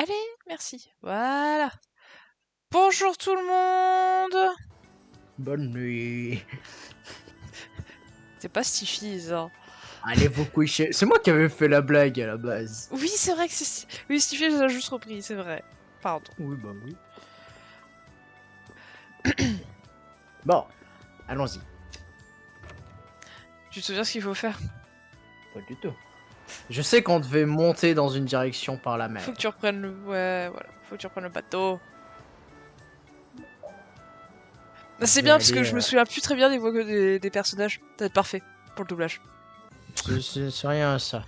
Allez, merci. Voilà. Bonjour tout le monde. Bonne nuit. C'est pas Stiffy, hein. Allez vous coucher. C'est moi qui avais fait la blague à la base. Oui, c'est vrai que c'est... Oui, Stiffy, je les ai juste repris, c'est vrai. Pardon. Oui, bah oui. Bon, allons-y. Tu te souviens ce qu'il faut faire? Pas du tout. Je sais qu'on devait monter dans une direction par la mer. Faut que tu reprennes le... Ouais, voilà. Faut que tu reprennes le bateau. Bah, c'est bien, parce que je me souviens plus très bien des voix des personnages. Ça va être parfait pour le doublage. C'est rien ça.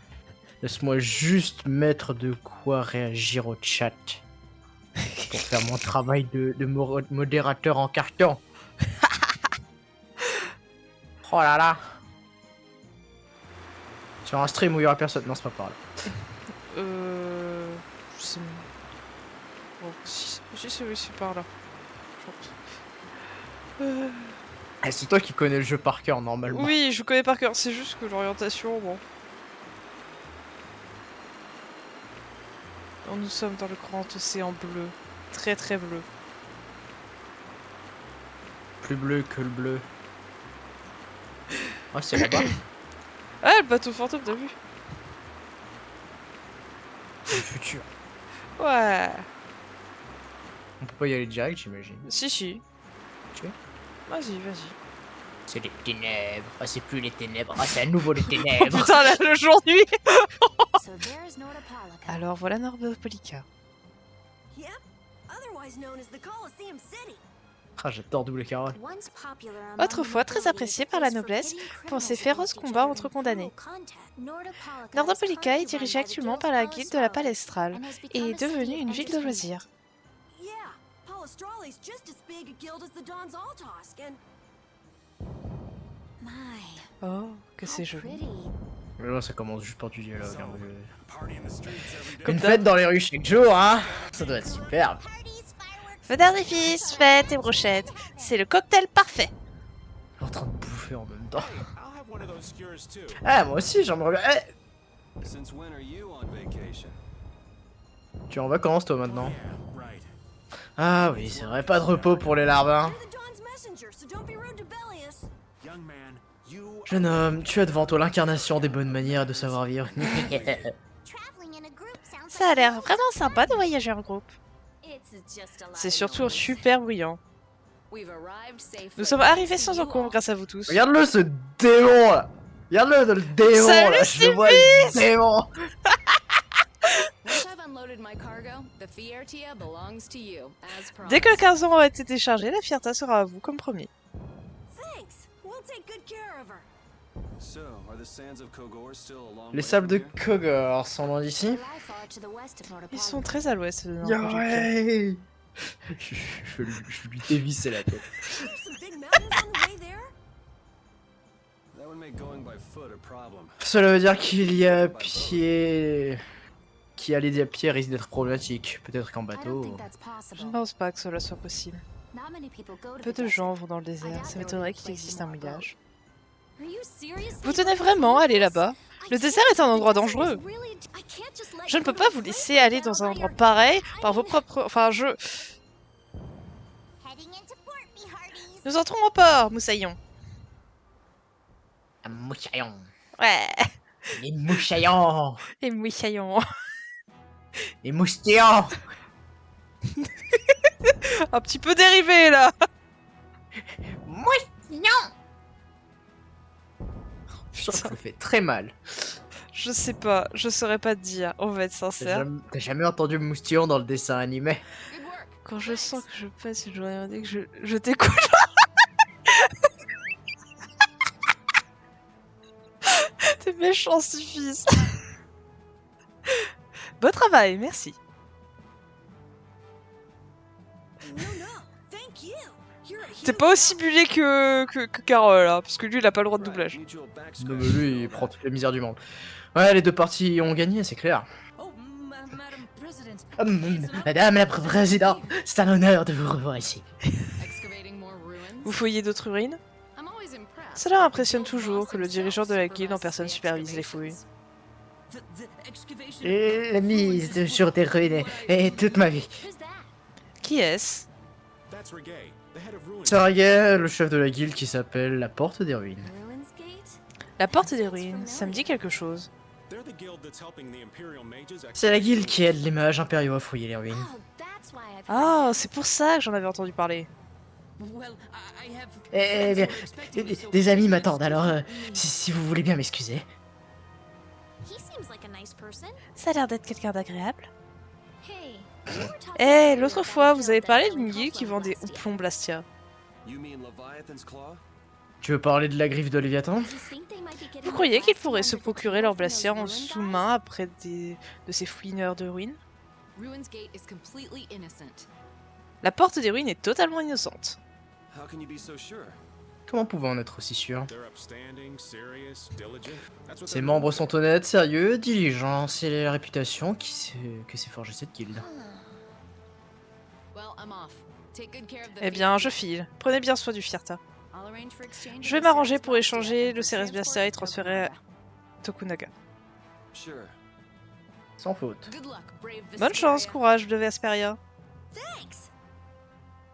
Laisse-moi juste mettre de quoi réagir au chat. Pour faire mon travail de modérateur en carton. Oh là là. Sur un stream où il y aura personne. Non, c'est pas par là. Je sais... Bon, si c'est par là. C'est toi qui connais le jeu par cœur normalement. Oui, je connais par cœur. C'est juste que l'orientation, bon... Nous sommes dans le grand océan bleu. Très très bleu. Plus bleu que le bleu. Ah, c'est là-bas. Ah, le bateau fantôme, t'as vu? C'est le futur. Ouais. On peut pas y aller direct, j'imagine. Si. Ok. Vas-y. C'est les ténèbres. Ah, c'est plus les ténèbres. Ah, c'est à nouveau les ténèbres. Oh putain, là, le jour-nuit. Alors voilà Nordopolica. Ah, j'adore double carotte. Autrefois très apprécié par la noblesse pour ses féroces combats entre condamnés. Nordopolica est dirigée actuellement par la guilde de la Palestrale et est devenue une ville de loisirs. Oh, que c'est joli. Là, ça commence juste par du dialogue. Comme Une fête dans les rues chaque jour, hein. Ça doit être superbe. Feu d'artifice, fête et brochette, c'est le cocktail parfait. En train de bouffer en même temps. Ah, moi aussi, j'en me reviens. Tu es en vacances, toi, maintenant? Ah oui, c'est vrai, pas de repos pour les larbins. Jeune homme, tu as devant toi l'incarnation des bonnes manières et de savoir vivre. Ça a l'air vraiment sympa de voyager en groupe. C'est surtout super bruyant. Nous sommes arrivés sans encombre grâce à vous tous. Regarde-le, ce démon là. Regarde-le, le démon. Salut, là. Je vois le démon. Dès que le cargaison aura été déchargé, la Fierta sera à vous comme promis. Les sables de Kogor sont loin d'ici. Ils sont très à l'ouest de Ouais. Je vais lui dévisser la tête. Cela veut dire qu'il y a pied... Qui aller à pied risque d'être problématique. Peut-être qu'en bateau... Je ne pense pas que cela soit possible. Peu de gens vont dans le désert, ça m'étonnerait qu'il existe un mouillage. Vous tenez vraiment à aller là-bas? Le désert est un endroit dangereux. Je ne peux pas vous laisser aller dans un endroit pareil par vos propres... Enfin, Nous entrons au port, Moussaillon. Mouchaillon. Ouais. Les mouchaillons. Et Moussaillon. Les moustillons. Un petit peu dérivé, là. Moustillons. Je sens que ça fait très mal. Je sais pas, je saurais pas te dire, on va être sincère. T'as jamais entendu moustillon dans le dessin animé? Quand je sens que je passe une journée indé, que je t'écoute. T'es méchant, fils. Bon travail, merci. T'es pas aussi bulé que Carole, hein, parce que lui il a pas le droit de doublage. Non, mais lui il prend toute la misère du monde. Ouais, les deux parties ont gagné, c'est clair. Madame la Présidente, c'est un honneur de vous revoir ici. Vous fouillez d'autres ruines? Cela impressionne toujours que le dirigeant de la guilde en personne supervise les fouilles. La mise sur des ruines est toute ma vie. Qui est-ce? Saragay, le chef de la guilde qui s'appelle la Porte des Ruines. La porte des ruines, ça me dit quelque chose. C'est la guilde qui aide les mages impériaux à fouiller les ruines. Ah, c'est pour ça que j'en avais entendu parler. Eh bien, des amis m'attendent, alors si vous voulez bien m'excuser. Ça a l'air d'être quelqu'un d'agréable. Eh, l'autre fois, vous avez parlé d'une guilde qui vend des houblons Blastia. Tu veux parler de la griffe de Léviathan? Vous croyez qu'ils pourraient se procurer leur Blastia en sous-main après de ces fouineurs de ruines? La porte des ruines est totalement innocente. Comment pouvons en être aussi sûr? Ses membres sont honnêtes, sérieux, diligents. C'est la réputation que s'est forgée cette guilde. Eh bien, je file. Prenez bien soin du Fierta. Je vais m'arranger pour échanger le Ceres Blastia et transférer à Tokunaga. Sans faute. Bonne chance, courage de Vesperia.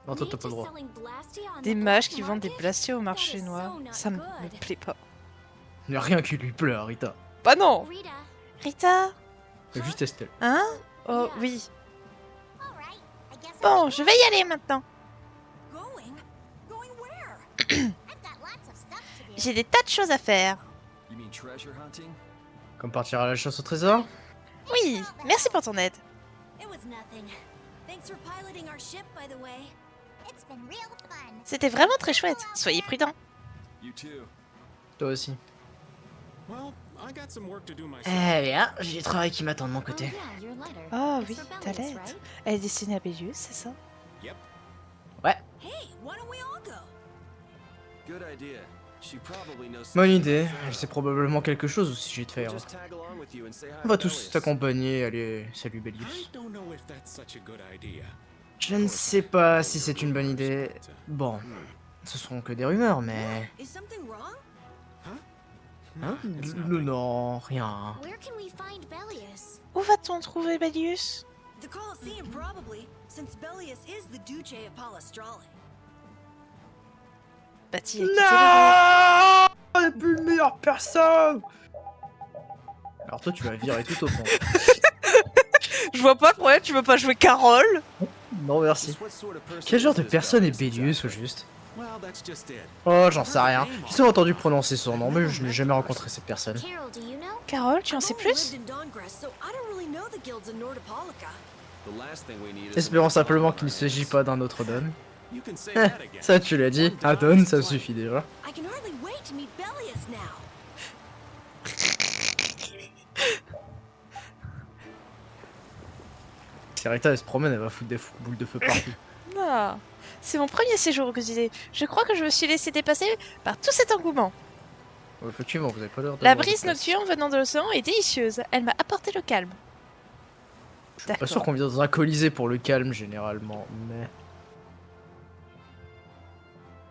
Non, toi t'as pas le droit. Des mages qui vendent des Blastia au marché noir, ça me plaît pas. Il n'y a rien qui lui plaît, Rita. Bah non! Rita? C'est juste Estelle. Hein? Oh oui. Bon, je vais y aller maintenant. J'ai des tas de choses à faire. Comme partir à la chasse au trésor? Oui, merci pour ton aide. C'était vraiment très chouette. Soyez prudents. Toi aussi. Eh bien, j'ai du travail qui m'attend de mon côté. Oh oui, ta lettre. Elle est destinée à Bélius, c'est ça? Ouais. Bonne idée. Elle sait probablement quelque chose au sujet de Fire. On va tous t'accompagner et aller salut Bélius. Je ne sais pas si c'est une bonne idée. Bon, ce sont que des rumeurs, mais... Hein? Non, rien. Où va-t-on trouver Bélius? Bati a quitté Non, on n'est plus le meilleur personne. Alors toi, tu vas virer tout au fond. Je vois pas pourquoi tu veux pas jouer Carole. Non, merci. Quel genre de personne est Bélius au juste? Oh, j'en sais rien. J'ai souvent entendu prononcer son nom, mais je n'ai jamais rencontré cette personne. Carole, tu en sais plus? Espérons simplement qu'il ne s'agit pas d'un autre Don. Ça tu l'as dit, un Don ça suffit déjà. Si Rita elle se promène, elle va foutre des boules de feu partout. Ah, c'est mon premier séjour au Gosier. Je crois que je me suis laissé dépasser par tout cet engouement. Effectivement, vous avez pas l'air. La brise nocturne venant de l'océan est délicieuse. Elle m'a apporté le calme. Je suis pas sûr qu'on vient dans un colisée pour le calme généralement, mais...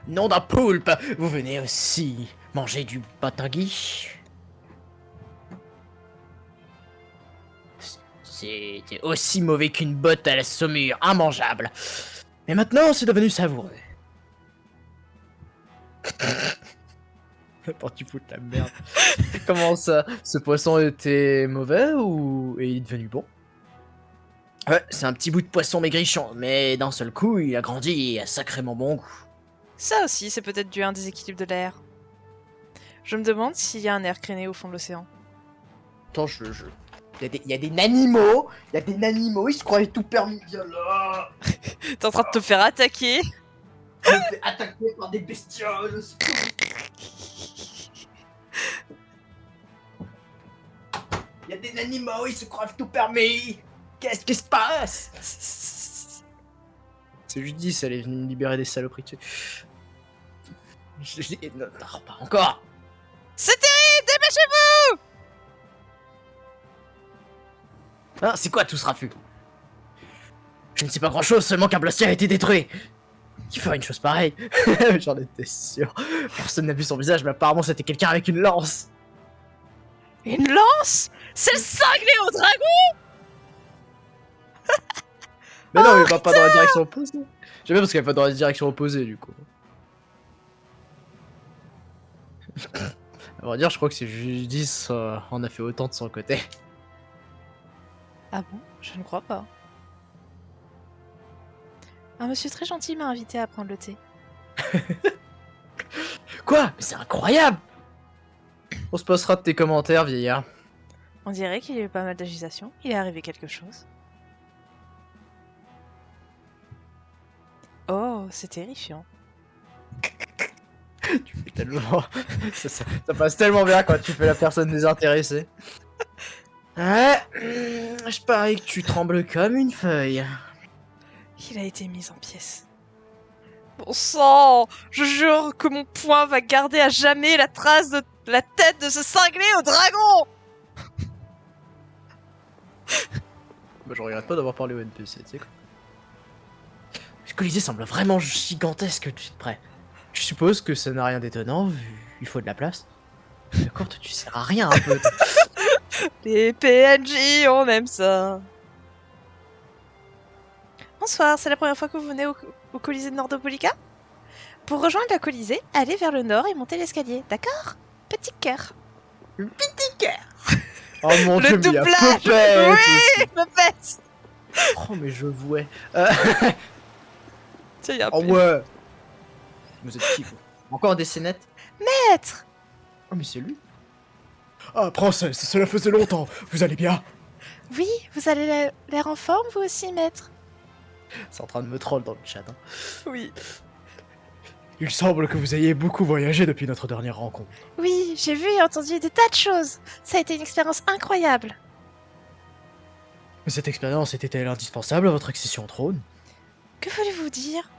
Nom d'un poulpe, vous venez aussi manger du batangui? C'était aussi mauvais qu'une botte à la saumure, immangeable. Mais maintenant, c'est devenu savoureux. Attends, tu fous de la merde. Comment ça? Ce poisson était mauvais ou est il devenu bon? Ouais, c'est un petit bout de poisson maigrichon, mais d'un seul coup, il a grandi et a sacrément bon goût. Ça aussi, c'est peut-être dû à un déséquilibre de l'air. Je me demande s'il y a un air créné au fond de l'océan. Attends, il y a des animaux, ils se croyaient tout permis, viens là. T'es en train de te faire attaquer. Je me fais attaquer par des bestioles. Il y a des animaux, ils se croient tout permis. Qu'est-ce qui se passe? C'est Judy, elle est venue me libérer des saloperies dessus. Non, pas encore. C'est terrible, dépêchez-vous! Ah, c'est quoi tout ce raffut? Je ne sais pas grand chose, seulement qu'un Blastia a été détruit. Qui ferait une chose pareille? J'en étais sûr. Personne n'a vu son visage, mais apparemment c'était quelqu'un avec une lance. Une lance? C'est le cinglé au dragon! Mais non, mais va pas dans la direction opposée. J'aime bien parce qu'elle va dans la direction opposée, du coup. À vrai dire, je crois que c'est Judith en a fait autant de son côté. Ah bon? Je ne crois pas. Un monsieur très gentil m'a invité à prendre le thé. Quoi? Mais c'est incroyable! On se passera de tes commentaires, vieillard. On dirait qu'il y a eu pas mal d'agitation. Il est arrivé quelque chose. Oh, c'est terrifiant. Tu fais tellement... ça passe tellement bien quand tu fais la personne désintéressée. Ouais, je parie que tu trembles comme une feuille. Il a été mis en pièces. Bon sang! Je jure que mon poing va garder à jamais la trace de la tête de ce cinglé au dragon! Bah, je regrette pas d'avoir parlé au NPC, tu sais quoi. Le Colisée semble vraiment gigantesque de près. Je suppose que ça n'a rien d'étonnant, vu il faut de la place. D'accord, toi, tu sers à rien un peu. Les PNJ, on aime ça. Bonsoir, c'est la première fois que vous venez au Colisée de Nordopolica? Pour rejoindre la Colisée, allez vers le nord et montez l'escalier, d'accord? Petit cœur. Petit cœur. Oh mon Le dieu, mais il y a doublage! Puppet Oui, aussi. Puppet! Oh, mais je vouais. Tiens, y a un Oh pire. ouais. Vous êtes qui, vous? Encore des scénettes? Maître! Oh, mais c'est lui. Ah, princesse, cela faisait longtemps. Vous allez bien? Oui, vous avez l'air en forme, vous aussi, maître? C'est en train de me troll dans le chat. Hein. Oui. Il semble que vous ayez beaucoup voyagé depuis notre dernière rencontre. Oui, j'ai vu et entendu des tas de choses. Ça a été une expérience incroyable. Cette expérience était-elle indispensable à votre accession au trône? Que voulez-vous dire?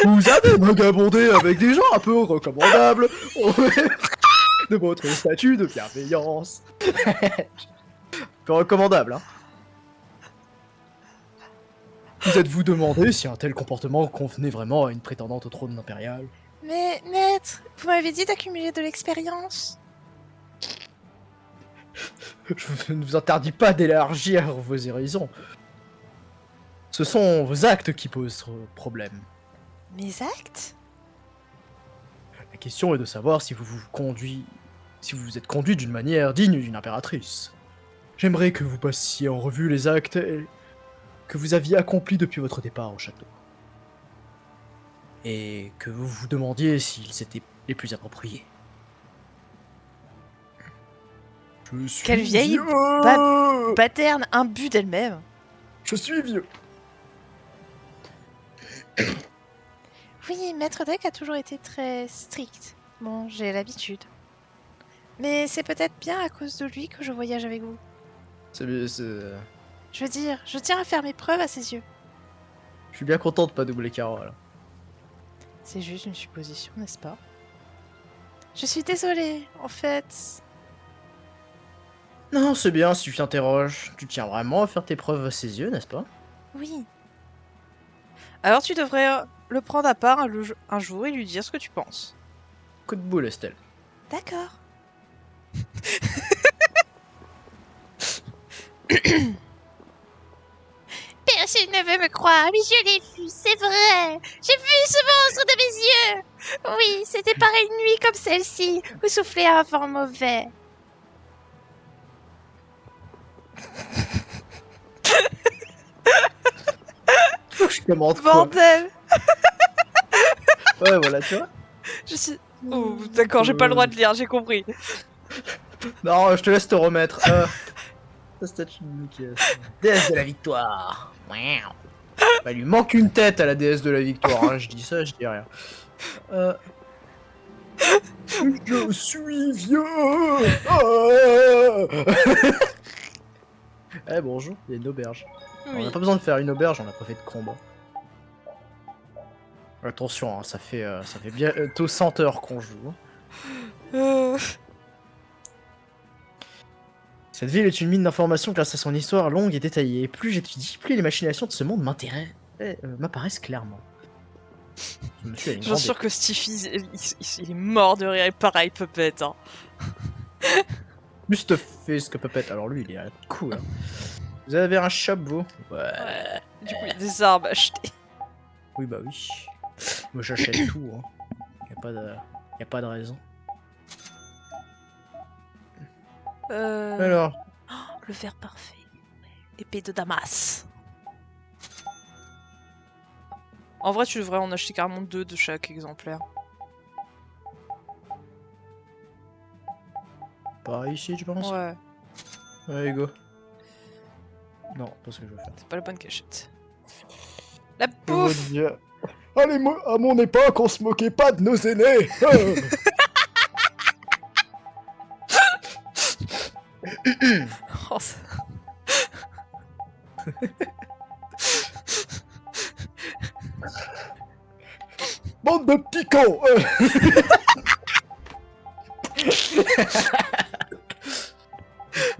Vous avez vagabondé avec des gens un peu recommandables de votre statut de bienveillance. Peu recommandable, hein. Vous êtes-vous demandé si un tel comportement convenait vraiment à une prétendante au trône impérial? Mais, maître, vous m'avez dit d'accumuler de l'expérience. Je ne vous interdis pas d'élargir vos horizons. Ce sont vos actes qui posent problème. Mes actes? La question est de savoir si vous vous êtes conduit d'une manière digne d'une impératrice. J'aimerais que vous passiez en revue les actes que vous aviez accomplis depuis votre départ au château. Et que vous vous demandiez s'ils étaient les plus appropriés. Je suis Quelle vieille vieux. Paterne imbue d'elle-même. Je suis vieux. Oui, maître Deck a toujours été très strict. Bon, j'ai l'habitude. Mais c'est peut-être bien à cause de lui que je voyage avec vous. C'est... Je veux dire, je tiens à faire mes preuves à ses yeux. Je suis bien content de pas doubler Caro, là. C'est juste une supposition, n'est-ce pas? Je suis désolée, en fait... Non, c'est bien si tu t'interroges. Tu tiens vraiment à faire tes preuves à ses yeux, n'est-ce pas? Oui. Alors tu devrais le prendre à part un jour et lui dire ce que tu penses. Coup de boule, Estelle. D'accord. Personne ne veut me croire, mais je l'ai vu, c'est vrai. J'ai vu ce monstre de mes yeux. Oui, c'était par une nuit comme celle-ci, où soufflait un vent mauvais. Faut que je commente quoi. Bordel. Ouais, voilà, tu vois. Je suis... Oh, d'accord, j'ai pas le droit de lire, j'ai compris. Non, je te laisse te remettre. La statue de Mickey. Déesse de la victoire. Bah, il lui manque une tête à la déesse de la victoire. Hein. Je dis ça, je dis rien. Je suis vieux. Eh bonjour, il y a une auberge. Oui. On n'a pas besoin de faire une auberge, on n'a pas fait de combat. Attention, hein, ça fait bientôt 100 heures qu'on joue. Cette ville est une mine d'informations grâce à son histoire longue et détaillée. Plus j'étudie, plus les machinations de ce monde m'intéressent. m'apparaissent clairement. Ce monsieur a une J'en grande suis sûr que Stiffy, il est mort de rire, et pareil, Puppet. Hein. Plus stuffé ce que Puppet. Alors lui, il est cool. Hein. Vous avez un shop, vous? Ouais. Du coup, il y a des arbres à acheter. Oui, bah oui. Moi, j'achète tout. Hein. Y a pas de raison. Alors, Oh, le verre parfait. Épée de Damas. En vrai, tu devrais en acheter carrément 2 de chaque exemplaire. par ici, tu penses? Ouais, Allez, go. Non, pas ce que je veux faire. c'est pas la bonne cachette. La Je veux bouffe. dire... Allez, à mon époque, on se moquait pas de nos aînés. Oh, ça- Bande de petits cons.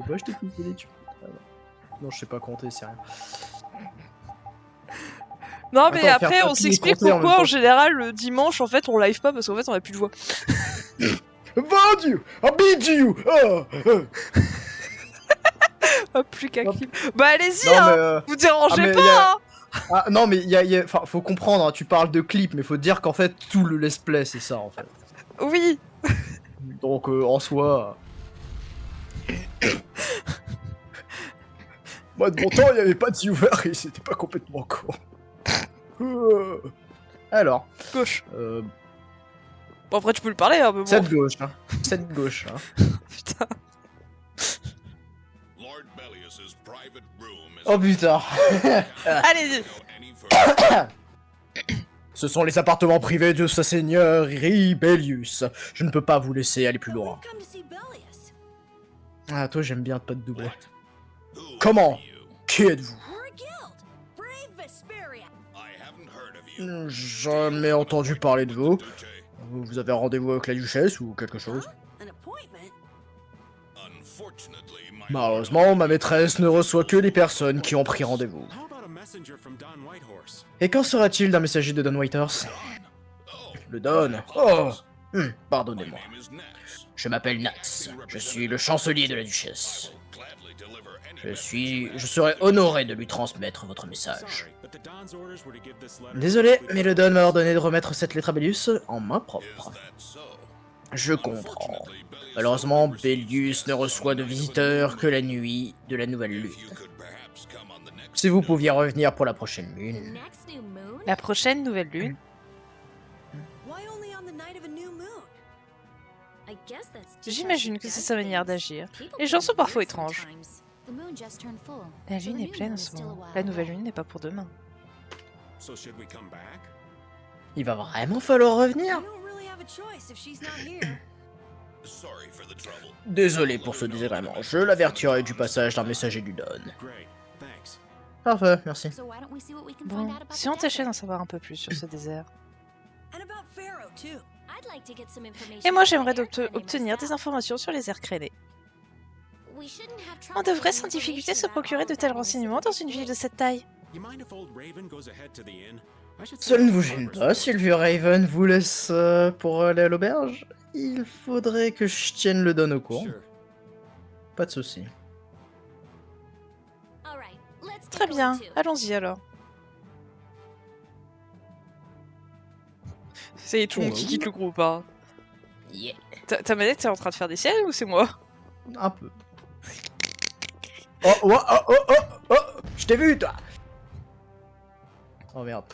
Bah, je t'ai piqué les tues. Non, je sais pas compter, c'est rien. Non, mais Attends, après, faire on tapis et s'explique compter en même pourquoi en temps. général le dimanche, en fait, on live pas parce qu'en fait, on a plus de voix. Vendu! I beat you! Ah, plus qu'à clip. Bah, allez-y, Non, mais, hein. Vous dérangez mais pas, y a- hein. Ah, non, mais enfin, faut comprendre, hein, tu parles de clip, mais faut te dire qu'en fait, tout le let's play, c'est ça, en fait. Oui. Donc, en soi... Moi, de mon temps, il n'y avait pas de viewer et c'était pas complètement con. Alors... Gauche. Bon, après, tu peux le parler, hein, mais bon. Cette gauche, hein. Cette gauche, hein. Putain. Oh putain. Allez-y. Ce sont les appartements privés de sa seigneurie Bellius. Je ne peux pas vous laisser aller plus loin. Ah, toi, j'aime bien pas de doubler. Comment? Qui êtes-vous? Jamais entendu parler de vous. Vous avez un rendez-vous avec la duchesse ou quelque chose? Malheureusement, ma maîtresse ne reçoit que les personnes qui ont pris rendez-vous. Et qu'en sera-t-il d'un messager de Don Whitehorse? Le Don? Oh! Pardonnez-moi. Je m'appelle Nats. Je suis le chancelier de la duchesse. Je serais honoré de lui transmettre votre message. Désolé, mais le Don m'a ordonné de remettre cette lettre à Bellius en main propre. Je comprends. Malheureusement, Bellius ne reçoit de visiteurs que la nuit de la nouvelle lune. Si vous pouviez revenir pour la prochaine lune... La prochaine nouvelle lune. J'imagine que c'est sa manière d'agir. Les gens sont parfois étranges. La lune est pleine en ce moment. La nouvelle lune n'est pas pour demain. Il va vraiment falloir revenir? Désolé pour ce désagrément. Je l'avertirai du passage d'un messager du Don. Parfait, merci. Bon, si on tâchait d'en savoir un peu plus sur ce désert. Et moi, j'aimerais obtenir des informations sur les airs crénés. On devrait sans difficulté se procurer de tels renseignements dans une ville de cette taille. Ça ne vous gêne pas si le vieux Raven vous laisse pour aller à l'auberge? Il faudrait que je tienne le Don au courant. Pas de souci. Très bien, allons-y alors. C'est tout le monde qui quitte le groupe, hein. Yeah. Ta manette, t'es en train de faire des siennes ou c'est moi? Un peu. Oh, oh, oh, oh, oh, oh, je t'ai vu, toi. Oh merde.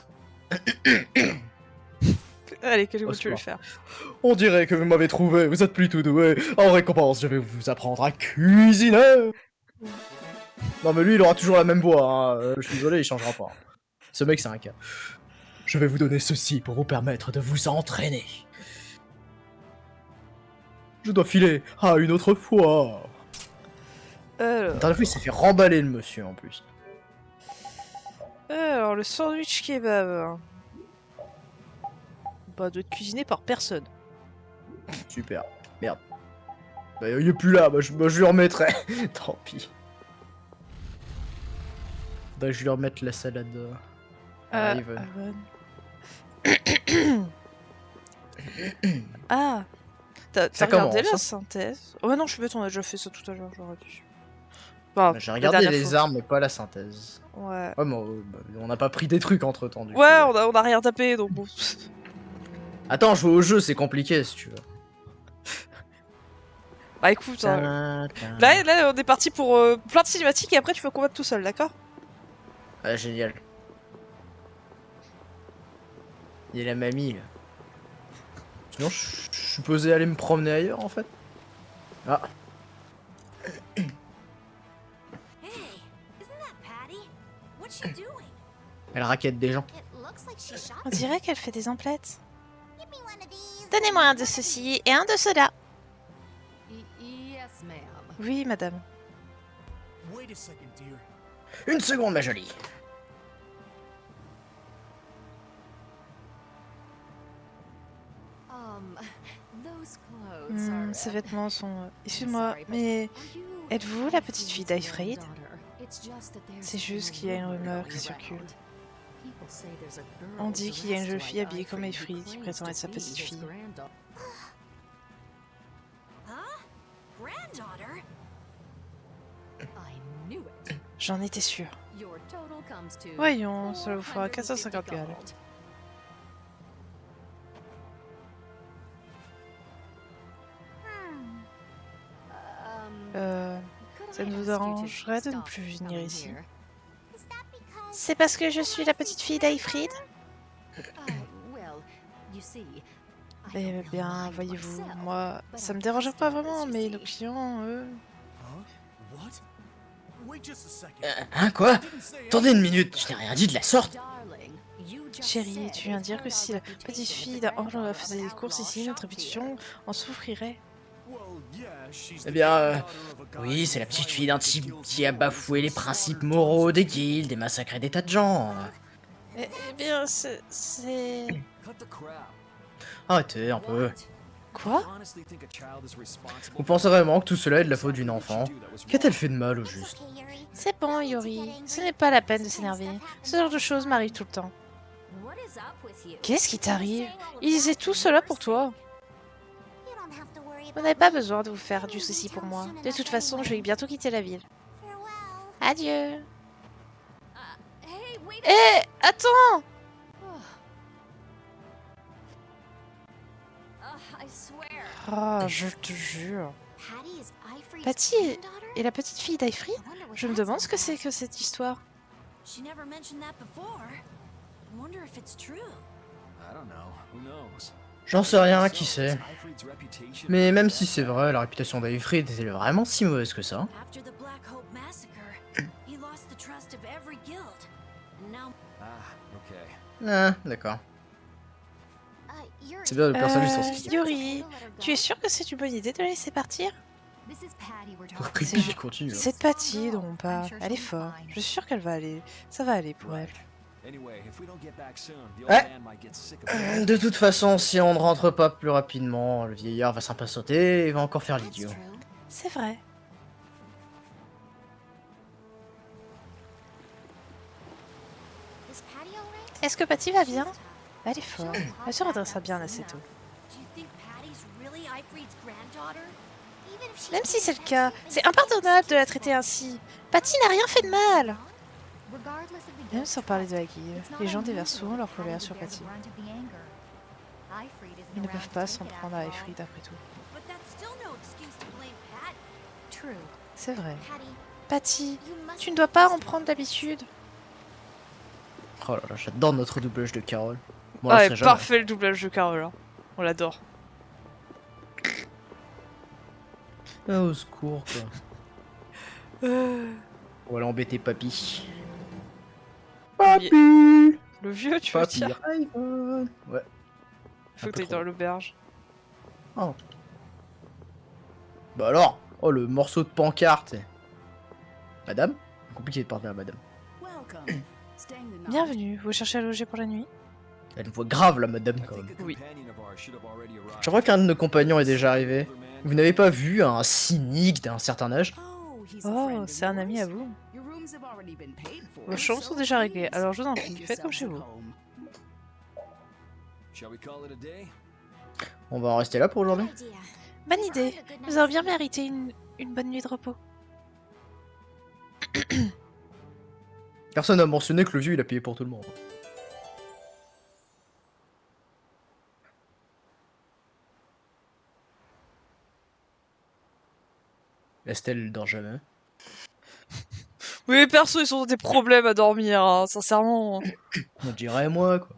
Allez, qu'est-ce que tu veux faire? On dirait que vous m'avez trouvé, vous êtes plutôt doué. En récompense, je vais vous apprendre à cuisiner. Non mais lui, il aura toujours la même voix, hein. Je suis désolé, il changera pas. Ce mec, c'est un cas. Je vais vous donner ceci pour vous permettre de vous entraîner. Je dois filer à une autre fois. Dernière fois, il s'est fait remballer le monsieur en plus. Alors, le sandwich kebab. Bah, doit être cuisiné par personne. Super. Merde. Bah, il est plus là, bah, je lui remettrai. Tant pis. Faudrait que je lui remette la salade. Raven. Ah, t'as Ça regardé commence, la hein. synthèse? Oh non, je suis bête, on a déjà fait ça tout à l'heure, j'aurais dû. Bah, J'ai la regardé dernière les fois. armes, mais pas la synthèse. Ouais. Ouais, mais on n'a pas pris des trucs entre temps, du coup. Ouais, on a rien tapé, donc bon. Attends, jouer au jeu, c'est compliqué si tu veux. Bah écoute, hein, là, on est parti pour plein de cinématiques et après tu peux combattre tout seul, d'accord? Ah, génial. Il y a la mamie, là. Sinon, je suis posé aller me promener ailleurs, en fait. Ah. Elle raquette des gens. On dirait qu'elle fait des emplettes. Donnez-moi un de ceux-ci et un de ceux-là. Oui, madame. Une seconde, ma jolie. Ces vêtements sont... Excuse-moi, mais... Êtes-vous la petite fille d'Aifreid? C'est juste qu'il y a une rumeur qui circule. On dit qu'il y a une jeune fille habillée comme Aifreid qui prétend être sa petite fille. J'en étais sûre. Voyons, cela vous fera 450 galles. Ça ne vous arrangerait de ne plus venir ici? C'est parce que je suis la petite fille d'Aifreid? Eh bien, voyez-vous, moi, ça me dérange pas vraiment, mais nos clients, eux... Hein, quoi? Attendez une minute, je n'ai rien dit de la sorte. Chérie, tu viens dire que si la petite fille d'Ange faisait des courses ici, notre réputation en souffrirait. Eh bien, oui, c'est la petite fille d'un type qui a bafoué les principes moraux des guildes et massacré des tas de gens. Eh bien, c'est... Arrêtez un peu. Quoi? Vous pensez vraiment que tout cela est de la faute d'une enfant? Qu'a-t-elle fait de mal au juste? C'est bon, Yuri. Ce n'est pas la peine de s'énerver. Ce genre de choses m'arrive tout le temps. Qu'est-ce qui t'arrive? Ils disaient tout cela pour toi. Vous n'avez pas besoin de vous faire du souci pour moi. De toute façon, je vais bientôt quitter la ville. Adieu. Hé, attends! Ah, je te jure. Patty est la petite fille d'Aifreid? Je me demande ce que c'est que cette histoire. J'en sais rien, qui sait. Mais même si c'est vrai, la réputation d'Aifreid était vraiment si mauvaise que ça. Ah, d'accord. C'est bien de personnage sur ce qui Yuri, tu es sûr que c'est une bonne idée de la laisser partir? Creepy, continue. C'est Patty dont on parle. Elle est forte. Je suis sûre qu'elle va aller. Ça va aller pour elle. Ouais. De toute façon, si on ne rentre pas plus rapidement, le vieillard va s'impatienter et va encore faire l'idiot. C'est vrai. Est-ce que Patty va bien? Elle est forte. Elle se redressera bien assez tôt. Même si c'est le cas, c'est impardonnable de la traiter ainsi. Patty n'a rien fait de mal. Même sans parler de la guilde, les gens déversent souvent leur colère sur Patty. Ils ne peuvent pas s'en prendre à Aifreid après tout. C'est vrai. Patty, tu ne dois pas en prendre d'habitude. Oh là là, j'adore notre doublage de Carole. Bon, ah, ouais, parfait le doublage de Carole, hein. On l'adore. Ah, au secours, quoi. On va l'embêter, papy. Papy! Le vieux, tu veux dire? Ouais. Faut que t'ailles dans l'auberge. Oh. Bah alors? Oh, le morceau de pancarte. Madame? Compliqué de parler à madame. Bienvenue, vous cherchez à loger pour la nuit? Elle voit grave la madame quand même. Oui. Je crois qu'un de nos compagnons est déjà arrivé. Vous n'avez pas vu un cynique d'un certain âge? Oh, c'est un ami à vous. Vos chambres sont déjà réglées, alors je vous en prie, faites comme chez vous. On va en rester là pour aujourd'hui. Bonne idée. Nous avons bien mérité une bonne nuit de repos. Personne n'a mentionné que le vieux il a payé pour tout le monde. Estelle dort jamais. Oui, perso, ils ont des problèmes à dormir, hein, sincèrement. On dirait moi quoi.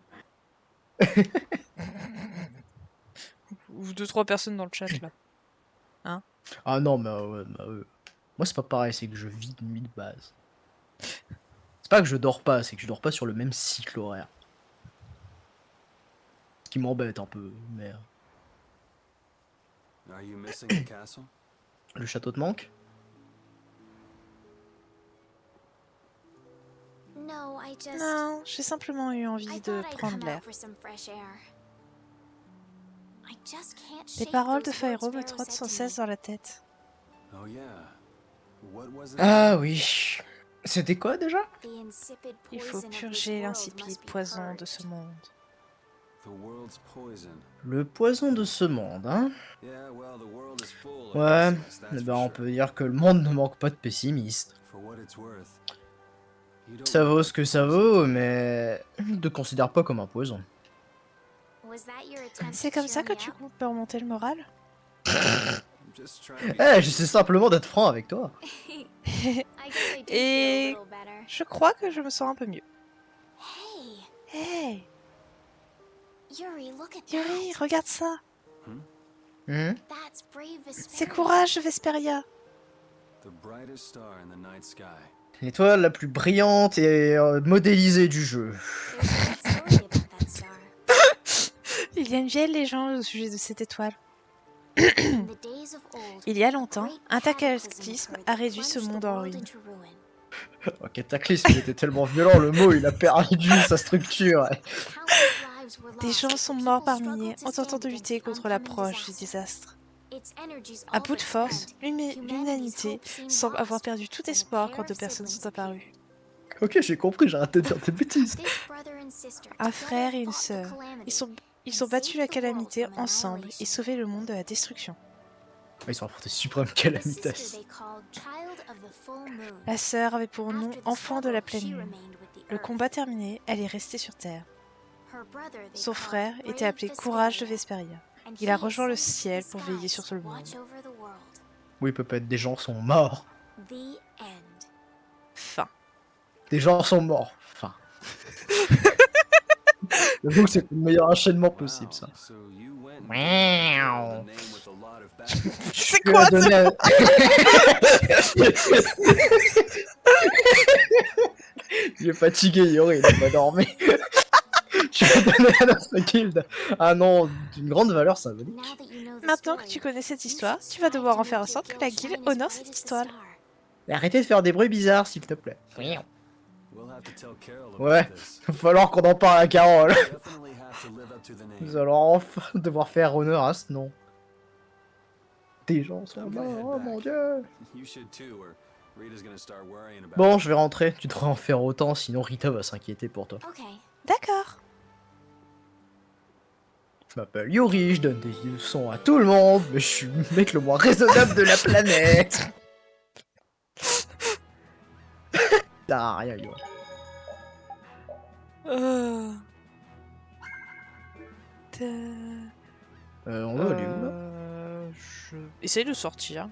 Ou 2-3 personnes dans le chat, là. Ah non, mais ouais, moi c'est pas pareil, c'est que je vis de nuit de base. C'est pas que je dors pas, c'est que je dors pas sur le même cycle horaire. Ce qui m'embête un peu, mais... Le château te manque? Non, j'ai simplement eu envie de prendre l'air. Les paroles de Fairo me trottent sans cesse dans la tête. Ah oui... C'était quoi déjà? Il faut purger l'insipide poison de ce monde. Le poison de ce monde, hein? Ouais, eh ben on peut dire que le monde ne manque pas de pessimistes. Ça vaut ce que ça vaut, mais je ne te considère pas comme un poison. C'est comme ça que tu peux remonter le moral? Eh, j'essaie simplement d'être franc avec toi. Et je crois que je me sens un peu mieux. Hey! Yuri, regarde ça! Hmm? C'est Courage de Vesperia! L'étoile la plus brillante et modélisée du jeu. Il y a une vieille légende au sujet de cette étoile. Il y a longtemps, un cataclysme a réduit ce monde en ruine. Oh, cataclysme, il était tellement violent, le mot il a perdu sa structure. Des gens sont morts par milliers en tentant de lutter contre l'approche du désastre. À bout de force, l'humanité semble avoir perdu tout espoir quand 2 personnes sont apparues. Ok, j'ai compris, j'arrête de dire des bêtises. Un frère et une sœur. Ils ont battu la calamité ensemble et sauvé le monde de la destruction. Ils sont affrontés suprême calamitas. La sœur avait pour nom Enfant de la pleine lune. Le combat terminé, elle est restée sur Terre. Son frère était appelé Courage de Vesperia. Il a rejoint le ciel pour veiller sur tout le monde. Oui, peut-être des gens sont morts. Fin. Des gens sont morts. Fin. J'avoue, c'est le meilleur enchaînement possible, ça. C'est quoi ça? Il est fatigué, Yori, il a pas dormi. Tu vas donner à notre guilde un nom d'une grande valeur symbolique. Maintenant que tu connais cette histoire, tu vas devoir en faire en sorte que la guilde honore cette histoire. Et arrêtez de faire des bruits bizarres, s'il te plaît. Ouais, va falloir qu'on en parle à Carole. Nous allons enfin devoir faire honneur à ce nom. Des gens sont morts, oh mon dieu. Bon, je vais rentrer, tu devrais en faire autant, sinon Rita va s'inquiéter pour toi. D'accord. Je m'appelle Yuri, je donne des leçons à tout le monde, mais je suis le mec le moins raisonnable de la planète. Ah, rien, Yuri. On va aller où là? Essaye de sortir.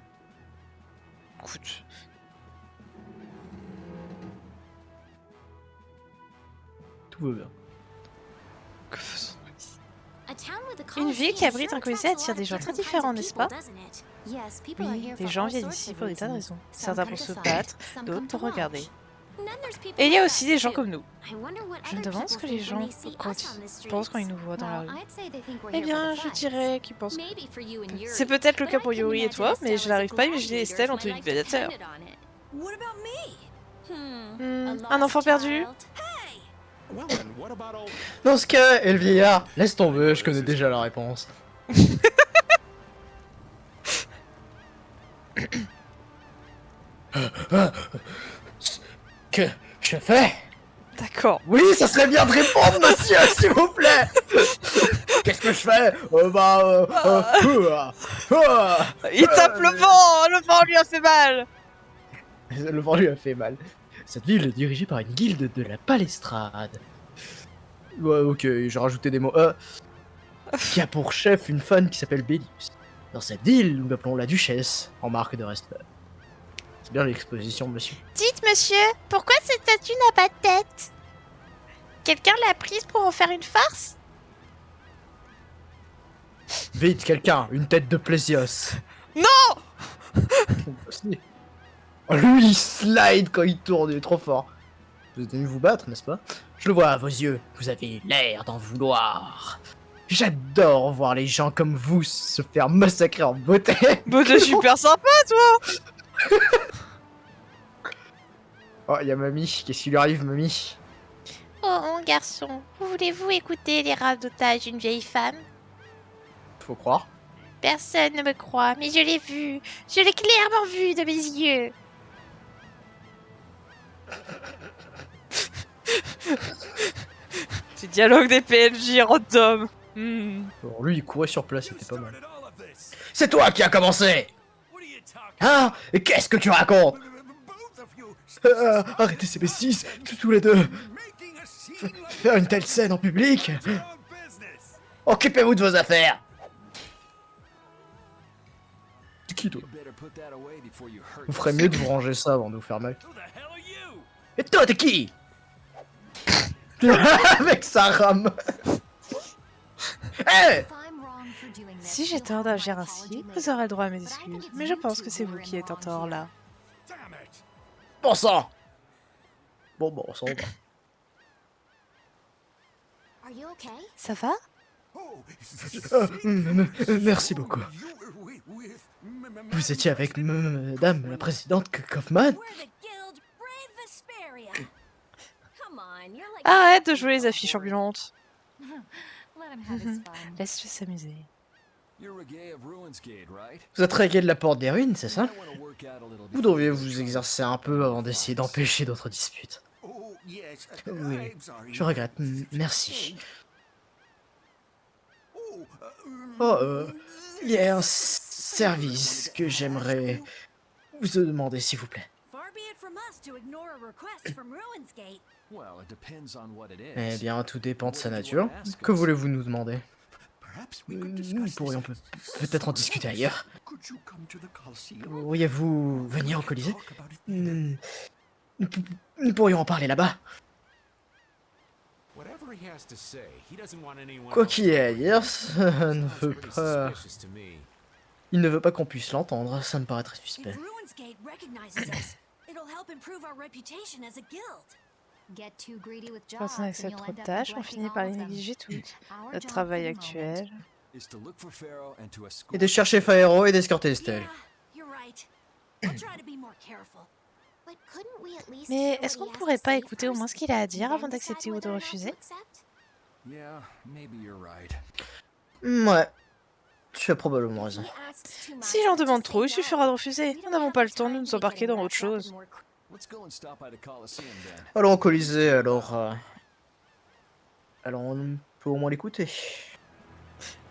Écoute. Tout va bien. Que faisons-nous ici? Une ville qui abrite un Colisée attire des gens très différents, n'est-ce pas? Oui, les gens viennent ici pour des tas de raisons. Certains pour se battre, d'autres pour regarder. Et il y a aussi des gens comme nous. Je me demande ce que les gens pensent quand ils nous voient dans la rue. Eh bien, je dirais qu'ils pensent... C'est peut-être le cas pour Yuri et toi, mais je n'arrive pas à imaginer Estelle en tenue de gladiateur. Un enfant perdu? Dans ce cas, et le vieillard, laisse tomber, je connais déjà la réponse. Je fais. D'accord. Oui, ça serait bien de répondre, monsieur, s'il vous plaît. Qu'est-ce que je fais? Il tape le vent lui a fait mal. Le vent lui a fait mal. Cette ville est dirigée par une guilde de la palestrade. Ouais, ok, j'ai rajouté des mots. Qui a pour chef une fan qui s'appelle Bélius. Dans cette ville, nous l'appelons la duchesse, en marque de respect. C'est bien l'exposition, monsieur. Dites, monsieur, pourquoi cette statue n'a pas de tête? Quelqu'un l'a prise pour en faire une farce? Vite, quelqu'un, une tête de Plésios. Non! Oh, lui, il slide quand il tourne, il est trop fort. Vous êtes venu vous battre, n'est-ce pas? Je le vois à vos yeux, vous avez l'air d'en vouloir. J'adore voir les gens comme vous se faire massacrer en beauté. Bah t'es super sympa, toi. Oh, y'a mamie, qu'est-ce qui lui arrive, mamie? Oh, garçon, voulez-vous écouter les radotages d'une vieille femme? Faut croire. Personne ne me croit, mais je l'ai vu. Je l'ai clairement vu de mes yeux. C'est dialogue des PNJ random. Alors lui, il courait sur place, c'était pas mal. C'est toi qui as commencé! Hein? Et qu'est-ce que tu racontes? Arrêtez ces bêtises, tous les deux. Faire une telle scène en public? Occupez-vous de vos affaires! C'est qui toi? Vous ferez mieux de vous ranger ça avant de vous faire mal. Et toi, t'es qui? Avec sa rame. Hey! Si j'ai tort d'agir ainsi, vous aurez droit à mes excuses. Mais je pense que c'est vous qui êtes en tort là. Bon sang! Bon, on s'en va. Ça va? Merci beaucoup. Vous étiez avec madame la présidente Kaufman? Arrête de jouer les affiches ambulantes. Laisse-le s'amuser. Vous êtes reggae de la porte des ruines, c'est ça? Vous devriez vous exercer un peu avant d'essayer d'empêcher d'autres disputes. Oui, je regrette. Merci. Oh, il y a un service que j'aimerais vous demander, s'il vous plaît. Eh bien, tout dépend de sa nature. Que voulez-vous nous demander? Nous pourrions peut-être en discuter ailleurs. Pourriez-vous venir au Colisée? Nous pourrions en parler là-bas. Quoi qu'il y ait à dire, ça ne veut pas... Il ne veut pas qu'on puisse l'entendre, ça me paraît très suspect. Quand on accepte trop de tâches, on finit par les négliger toutes. Notre travail actuel... Et de chercher Faero et d'escorter Estelle. Mais est-ce qu'on pourrait pas écouter au moins ce qu'il a à dire avant d'accepter ou de refuser? Ouais, tu as probablement raison. Si j'en demande trop, il suffira de refuser. Nous n'avons pas le temps de nous embarquer dans autre chose. Allons au Colisée, alors... Alors on peut au moins l'écouter.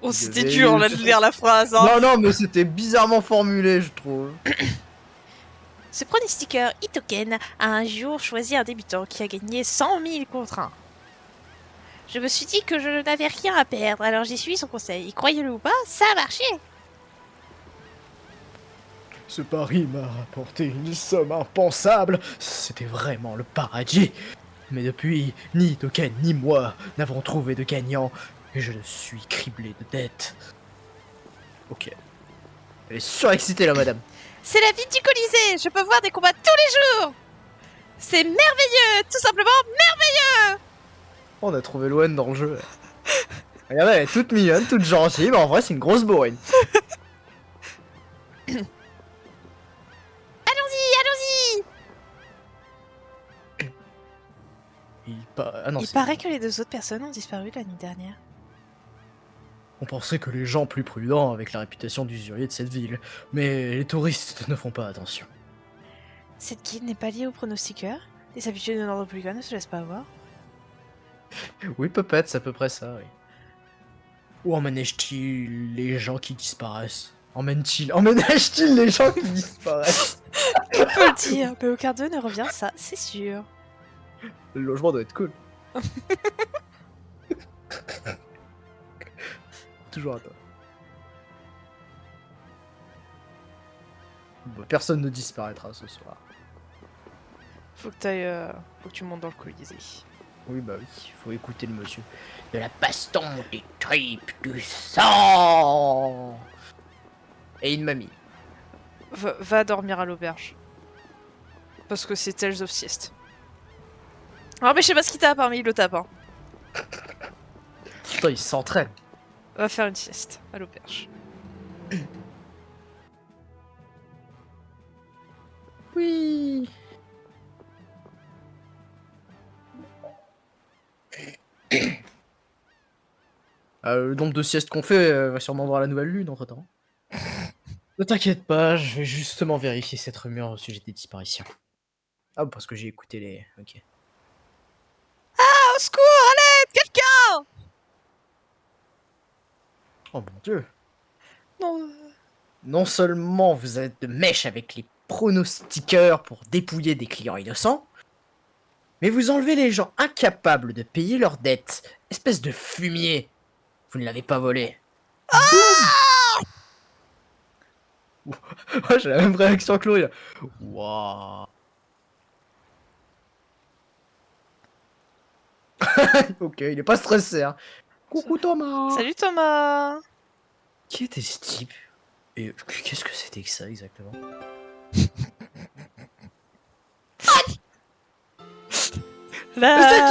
Oh, c'était dur là de lire la phrase, hein. Non, mais c'était bizarrement formulé, je trouve. Ce pronostiqueur Itoken a un jour choisi un débutant qui a gagné 100 000 contre 1. Je me suis dit que je n'avais rien à perdre, alors j'ai suivi son conseil. Croyez-le ou pas, ça a marché. Ce pari m'a rapporté une somme impensable. C'était vraiment le paradis. Mais depuis, ni Itoken ni moi n'avons trouvé de gagnant. Et je suis criblé de dettes. Ok. Elle est surexcitée là, madame. C'est la vie du Colisée. Je peux voir des combats tous les jours. C'est merveilleux, tout simplement merveilleux. On a trouvé Loen dans le jeu. Regardez, elle est toute mignonne, toute gentille, mais en vrai, c'est une grosse bourrine. Allons-y. Il paraît que les deux autres personnes ont disparu la nuit dernière. On pensait que les gens plus prudents avec la réputation d'usurier de cette ville, mais les touristes ne font pas attention. Cette guilde n'est pas liée au pronostiqueur? Les habitués de Nordropolica ne se laissent pas avoir. Oui, peut-être, c'est à peu près ça, oui. Où emmènent-ils les gens qui disparaissent? Emmènent-ils les gens qui disparaissent? On peut le dire, mais aucun d'eux ne revient, ça, c'est sûr. Le logement doit être cool. Toujours à toi. Bon, personne ne disparaîtra ce soir. Faut que t'ailles, faut que tu montes dans le Colisée. Oui, bah oui, faut écouter le monsieur. De la baston, des tripes, du sang. Et une mamie. Va dormir à l'auberge. Parce que c'est Tales of Sieste. Ah mais je sais pas ce qu'il tape, hein, mais il le tape. Hein. Putain, il s'entraîne. Va faire une sieste à l'auberge. Oui. Le nombre de siestes qu'on fait va sûrement voir la nouvelle lune entre temps. Ne t'inquiète pas, je vais justement vérifier cette rumeur au sujet des disparitions. Ah, parce que j'ai écouté les. Ok. Ah, au secours, à l'aide, quelqu'un! Oh mon dieu. Non. Non seulement vous êtes de mèche avec les pronostiqueurs pour dépouiller des clients innocents, mais vous enlevez les gens incapables de payer leurs dettes. Espèce de fumier. Vous ne l'avez pas volé. Boum. J'ai la même réaction que Laurie là. Waouh. Ok, il est pas stressé, hein. Coucou Thomas. Salut Thomas. Qui était ce type? Et qu'est-ce que c'était que ça exactement? C'est tout. La.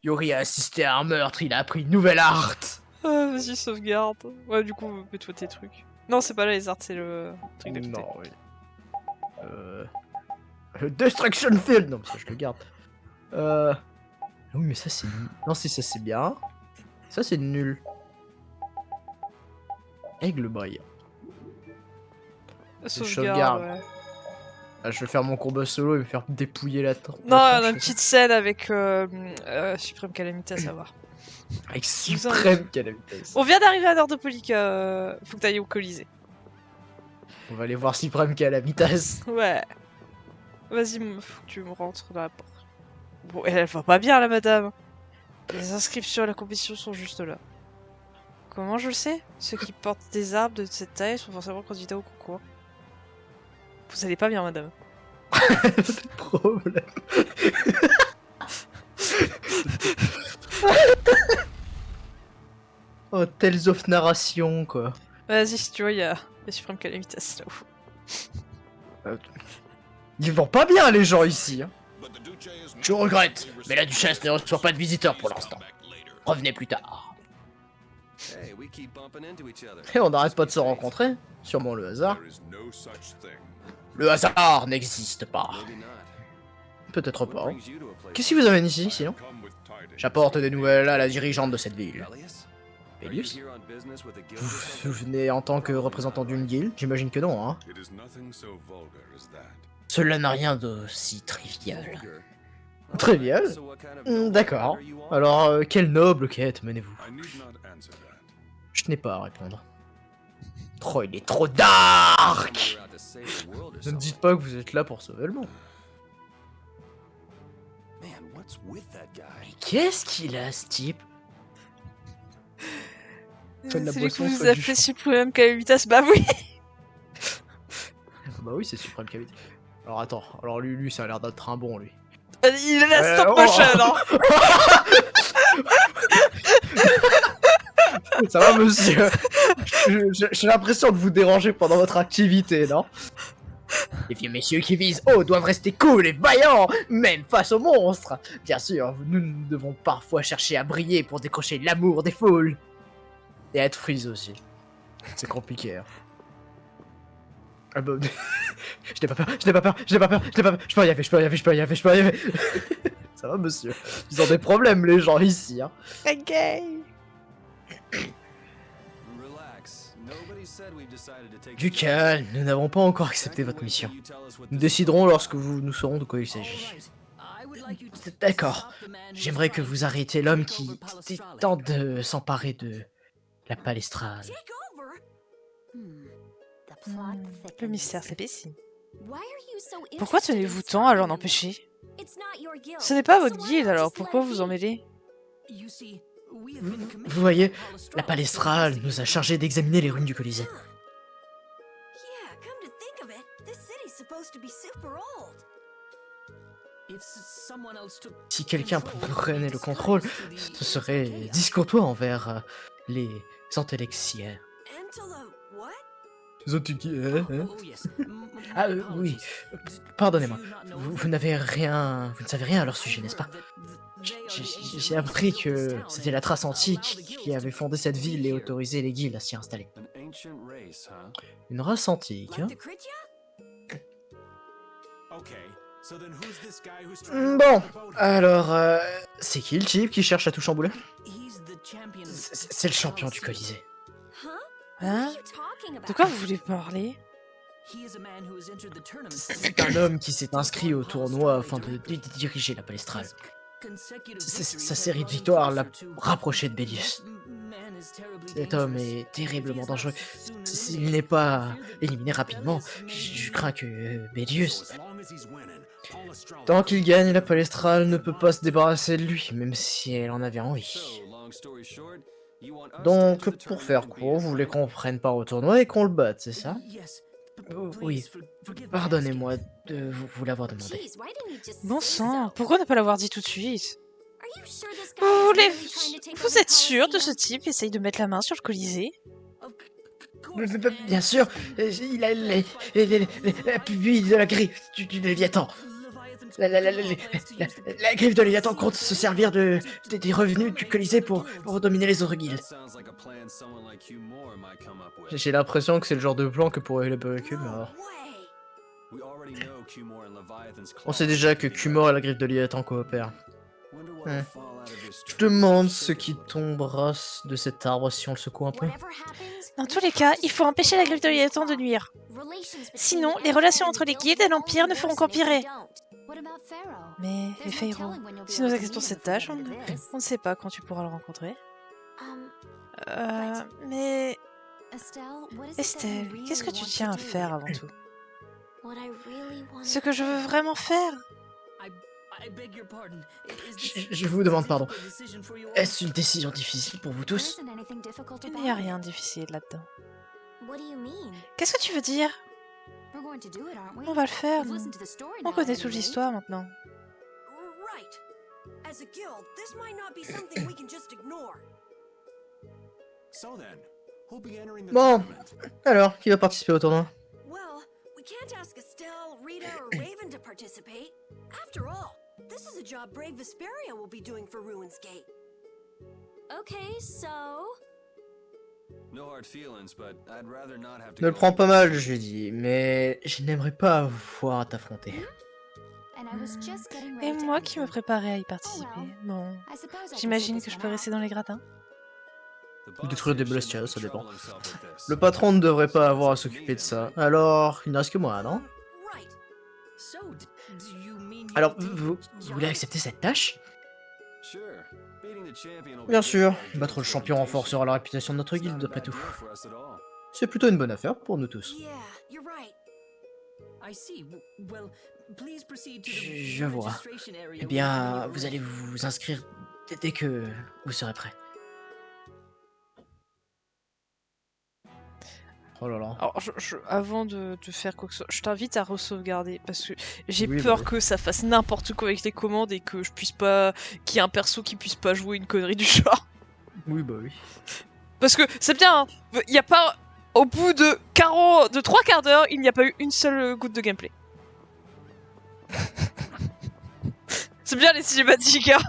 Yori a assisté à un meurtre, il a appris une nouvelle art. Vas-y, sauvegarde. Ouais, du coup, mets-toi tes trucs. Non, c'est pas là les arts, c'est le truc d'à côté. Non, oui. Destruction Field. Non, mais ça je le garde. Oui, mais ça c'est. Non, si ça c'est bien. Ça c'est nul. Aigle brillant. Sauvegarde, ouais. Ah, je vais faire mon combat solo et me faire dépouiller la tête. Non, on a une petite scène avec Supreme Calamity à savoir. Avec Supreme Calamity. On vient d'arriver à Nordopolica, faut que t'ailles au Colisée. On va aller voir Supreme Calamitas. Ouais. Vas-y, faut que tu me rentres dans la porte. Bon, elle va pas bien, la madame. Les inscriptions à la compétition sont juste là. Comment je le sais? Ceux qui portent des arbres de cette taille sont forcément candidats au concours. Vous allez pas bien, madame. Des problèmes. Oh, Tales of Narration, quoi. Vas-y, si tu vois, il y a Supreme Calamitas là-haut. Ils vont pas bien, les gens, ici. Hein. Je regrette, mais la duchesse ne reçoit pas de visiteurs pour l'instant. Revenez plus tard. Et on n'arrête pas de se rencontrer. Sûrement le hasard. Le hasard n'existe pas. Peut-être pas. Qu'est-ce qui vous amène ici, sinon? J'apporte des nouvelles à la dirigeante de cette ville. Elius? Vous venez en tant que représentant d'une guilde? J'imagine que non, hein? Cela n'a rien d'aussi trivial. Trivial? D'accord. Alors, quelle noble quête menez-vous? Je n'ai pas à répondre. Oh, il est trop dark! Ne me dites pas que vous êtes là pour sauver le monde. Mais qu'est-ce qu'il a, ce type? C'est lui qui vous a fait Supreme Calamitas, bah oui! Bah oui, c'est Supreme Calamity. Alors attends, alors lui ça a l'air d'être un bon, lui. Il est la stop motion, hein! Ça va, monsieur? J'ai l'impression de vous déranger pendant votre activité, non? Les vieux messieurs qui visent haut doivent rester cool et vaillants, même face aux monstres. Bien sûr, nous devons parfois chercher à briller pour décrocher l'amour des foules. Et être freeze aussi. C'est compliqué, hein. Ah bah... je n'ai pas peur, je n'ai pas peur, je n'ai pas peur, je n'ai pas peur, je peux y arriver, je peux y arriver, je peux y arriver, je peux y arriver. Ça va, monsieur? Ils ont des problèmes, les gens, ici, hein. Ok. Du calme, nous n'avons pas encore accepté votre mission. Nous déciderons lorsque nous saurons de quoi il s'agit. D'accord. J'aimerais que vous arrêtiez l'homme qui tente de s'emparer de la palestrale. Le mystère s'épaissit. Pourquoi tenez-vous tant à l'en empêcher? Ce n'est pas votre guilde, alors pourquoi vous en mêlez? Vous voyez, la palestrale nous a chargé d'examiner les ruines du Colisée. Si quelqu'un prenait le contrôle, ce serait discourtois envers les intellectuels. Ah oui, pardonnez-moi. Vous ne savez rien à leur sujet, n'est-ce pas? J'ai appris que c'était la trace antique qui avait fondé cette ville et autorisé les guildes à s'y installer. Une race antique, hein? Bon, alors, c'est qui le type qui cherche à tout chambouler? C'est le champion du Colisée. Hein? De quoi vous voulez parler? C'est un homme qui s'est inscrit au tournoi afin de diriger la palestrale. Sa série de victoires l'a rapproché de Bélius. Cet homme est terriblement dangereux. S'il n'est pas éliminé rapidement, je crains que Bélius... Tant qu'il gagne, la palestrale ne peut pas se débarrasser de lui, même si elle en avait envie. Donc, pour faire court, vous voulez qu'on prenne part au tournoi et qu'on le batte, c'est ça? Oui, pardonnez-moi de vous l'avoir demandé. Bon sang, pourquoi ne pas l'avoir dit tout de suite? Vous êtes sûr de ce type essaye de mettre la main sur le Colisée? Bien sûr, il a la pupille de la griffe du Léviathan. La griffe de Léviathan compte se servir des revenus du Colisée pour dominer les autres guildes. J'ai l'impression que c'est le genre de plan que pourrait élaborer Cumor. On sait déjà que Cumor et la griffe de Léviathan coopèrent. Je demande ce qui tombera de cet arbre si on le secoue un peu. Dans tous les cas, il faut empêcher la griffe de Léviathan de nuire. Sinon, les relations entre les guildes et l'Empire ne feront qu'empirer. Mais, les Pharaoh, si nous acceptons cette tâche, on ne sait pas quand tu pourras le rencontrer. Mais... Estelle, qu'est-ce que tu tiens à faire avant tout? Ce que je veux vraiment faire? Je vous demande pardon. Est-ce une décision difficile pour vous tous? Il n'y a rien de difficile là-dedans. Qu'est-ce que tu veux dire? On va le faire, nous. On connaît toute l'histoire maintenant. Bon, alors, qui va participer au tournoi? Ne le prends pas mal, je lui dis, mais je n'aimerais pas voir à t'affronter. Et moi qui me préparais à y participer. Bon, j'imagine que je peux rester dans les gradins. Ou détruire des bestias, ça dépend. Le patron ne devrait pas avoir à s'occuper de ça. Alors, il ne reste que moi, non? Alors, vous voulez accepter cette tâche? Bien sûr, battre le champion renforcera la réputation de notre guilde, d'après tout. C'est plutôt une bonne affaire pour nous tous. Je vois. Eh bien, vous allez vous inscrire dès que vous serez prêt. Oh là là. Alors, avant de faire quoi que ce soit, je t'invite à re-sauvegarder parce que j'ai peur que ça fasse n'importe quoi avec les commandes et que je puisse pas. Qu'il y ait un perso qui puisse pas jouer une connerie du genre. Oui, bah oui. Parce que c'est bien, il n'y a pas. Au bout de 3 quarts d'heure, il n'y a pas eu une seule goutte de gameplay. C'est bien les cinématiques, hein.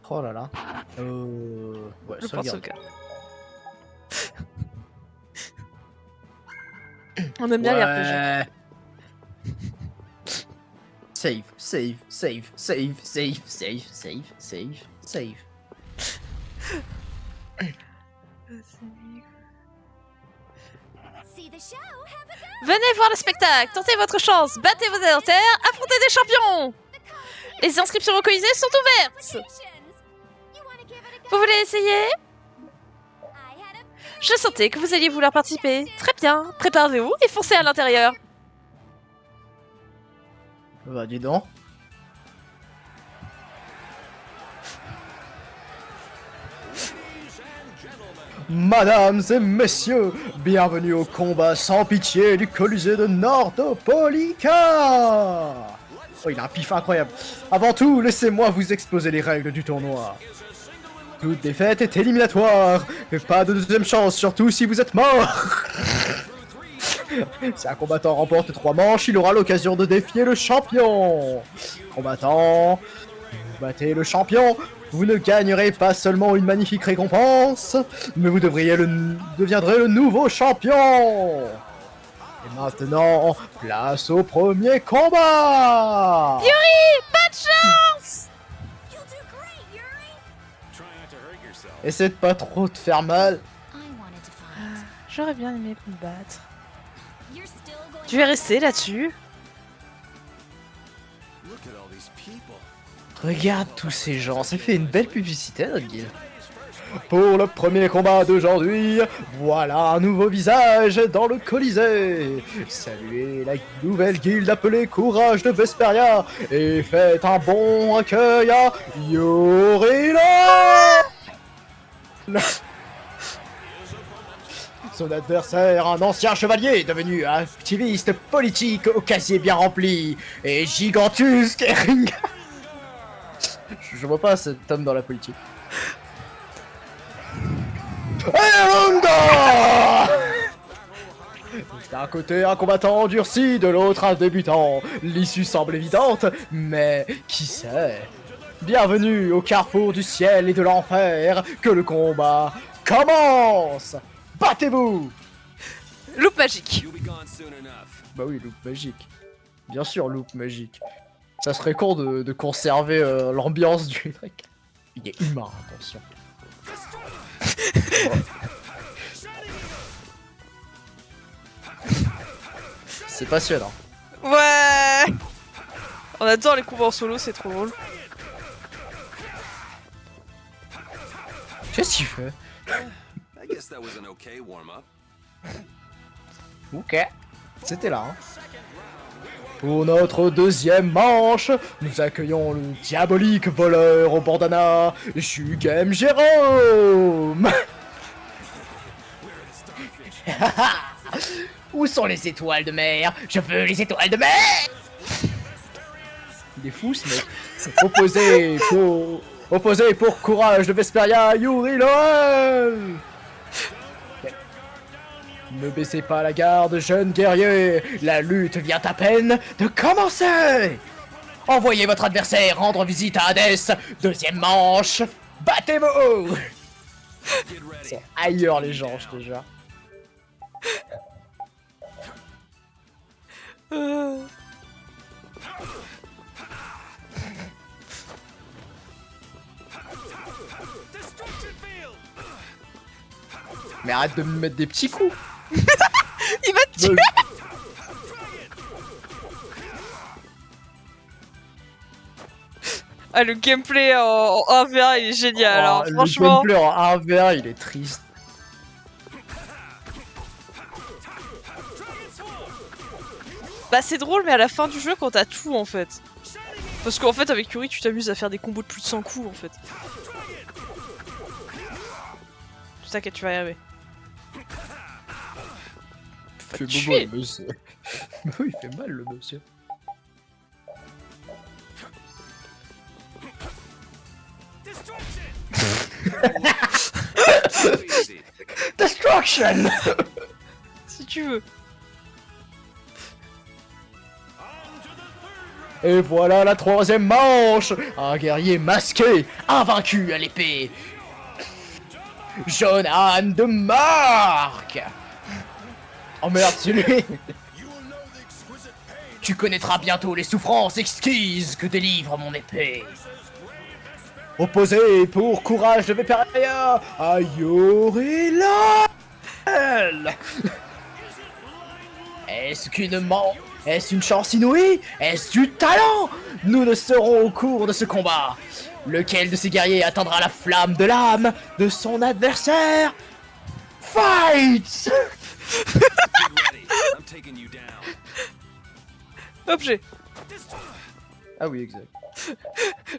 Oh là là. Ouais, je pense au cas. On aime bien les RPG. Save. Venez voir le spectacle, tentez votre chance, battez vos adversaires, affrontez des champions. Les inscriptions au Colisée sont ouvertes. Vous voulez essayer? Je sentais que vous alliez vouloir participer. Très bien, préparez-vous et foncez à l'intérieur. Bah dis donc. Mesdames et messieurs, bienvenue au combat sans pitié du Colisée de Nordopolica. Oh, il a un pif incroyable. Avant tout, laissez-moi vous exposer les règles du tournoi. Toute défaite est éliminatoire, mais pas de deuxième chance, surtout si vous êtes mort. Si un combattant remporte 3 manches, il aura l'occasion de défier le champion. Combattant, vous battez le champion, vous ne gagnerez pas seulement une magnifique récompense, mais vous deviendrez le nouveau champion. Et maintenant, place au premier combat. Yuri, pas de chance. Essaie de pas trop te faire mal. J'aurais bien aimé me battre. Tu es resté là-dessus? Regarde tous ces gens, ça fait une belle publicité notre guilde. Pour le premier combat d'aujourd'hui, voilà un nouveau visage dans le Colisée. Saluez la nouvelle guilde appelée Courage de Vesperia et faites un bon accueil à Yorila. Son adversaire, un ancien chevalier devenu activiste politique au casier bien rempli et gigantesque et ring. Je vois pas cet homme dans la politique. D'un côté un combattant endurci, de l'autre un débutant. L'issue semble évidente, mais qui sait? Bienvenue au carrefour du ciel et de l'enfer, que le combat commence. Battez-vous! Loupe magique. Bah oui, loupe magique. Bien sûr, loupe magique. Ça serait con de conserver l'ambiance du truc. Il est humain, attention. C'est passionnant. Ouais. On adore les combats en solo, c'est trop drôle. Qu'est-ce qu'il fait? Ok. C'était là. Hein. Pour notre deuxième manche, nous accueillons le diabolique voleur au bandana, Shugem Jérôme. Où sont les étoiles de mer? Je veux les étoiles de mer. Il est fou ce mec. Opposé pour Courage de Vesperia, Yuri Loel. Ne baissez pas la garde, jeunes guerriers. La lutte vient à peine de commencer. Envoyez votre adversaire rendre visite à Hadès. Deuxième manche. Battez-vous. C'est ailleurs les gens, je te jure. Mais arrête de me mettre des petits coups. Il va te tuer. Ah, le gameplay en 1v1 il est génial, alors franchement. Le gameplay en 1v1 il est triste. Bah c'est drôle, mais à la fin du jeu quand t'as tout en fait. Parce qu'en fait avec Yuri tu t'amuses à faire des combos de plus de 100 coups en fait. T'inquiète, tu vas y arriver. Il fait bobo le monsieur. Il fait mal le monsieur. Destruction. Si tu veux. Et voilà la troisième manche. Un guerrier masqué, invaincu à l'épée. Jonan de Marc. Oh merde, c'est lui. Tu connaîtras bientôt les souffrances exquises que délivre mon épée. Opposé pour Courage de Vesperia, à Yorila. Est-ce Est-ce une chance inouïe? Est-ce du talent? Nous le saurons au cours de ce combat. Lequel de ces guerriers atteindra la flamme de l'âme de son adversaire? Fight! Objet. Ah oui, exact.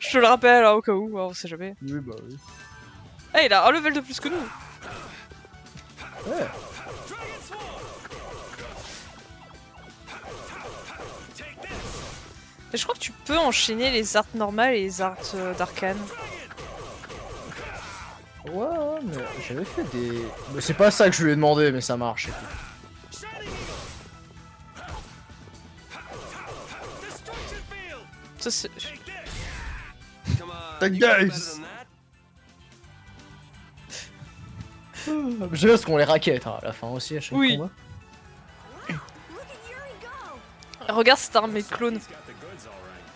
Je te le rappelle, hein, au cas où, on sait jamais. Oui, bah oui. Ah, il a un level de plus que nous. Ouais. Mais je crois que tu peux enchaîner les arts normales et les arts d'arcane. Ouais, mais j'avais fait des... Mais c'est pas ça que je lui ai demandé, mais ça marche. Ça, c'est... Guys! J'aime bien ce qu'on les raquette hein, à la fin aussi à chaque combat. Regarde cette armée de clones.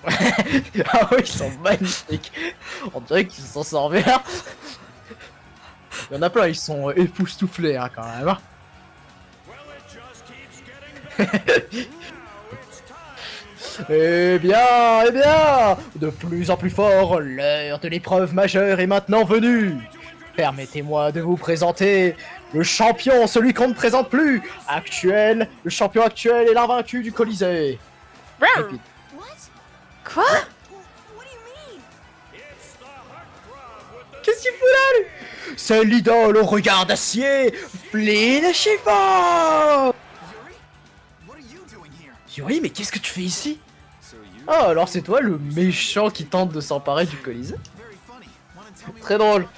Ah oui, ils sont magnifiques. On dirait qu'ils s'en sortent bien. Il y en a plein, ils sont époustouflés hein, quand même. Hein. Eh bien, de plus en plus fort, l'heure de l'épreuve majeure est maintenant venue. Permettez-moi de vous présenter le champion, celui qu'on ne présente plus, le champion actuel et l'invaincu du Colisée. Quoi? Qu'est-ce qu'il fout là, lui? C'est l'idole au regard d'acier, Flynn Chiffon. Yuri, mais qu'est-ce que tu fais ici? Ah, alors c'est toi le méchant qui tente de s'emparer du Colisée? Très drôle.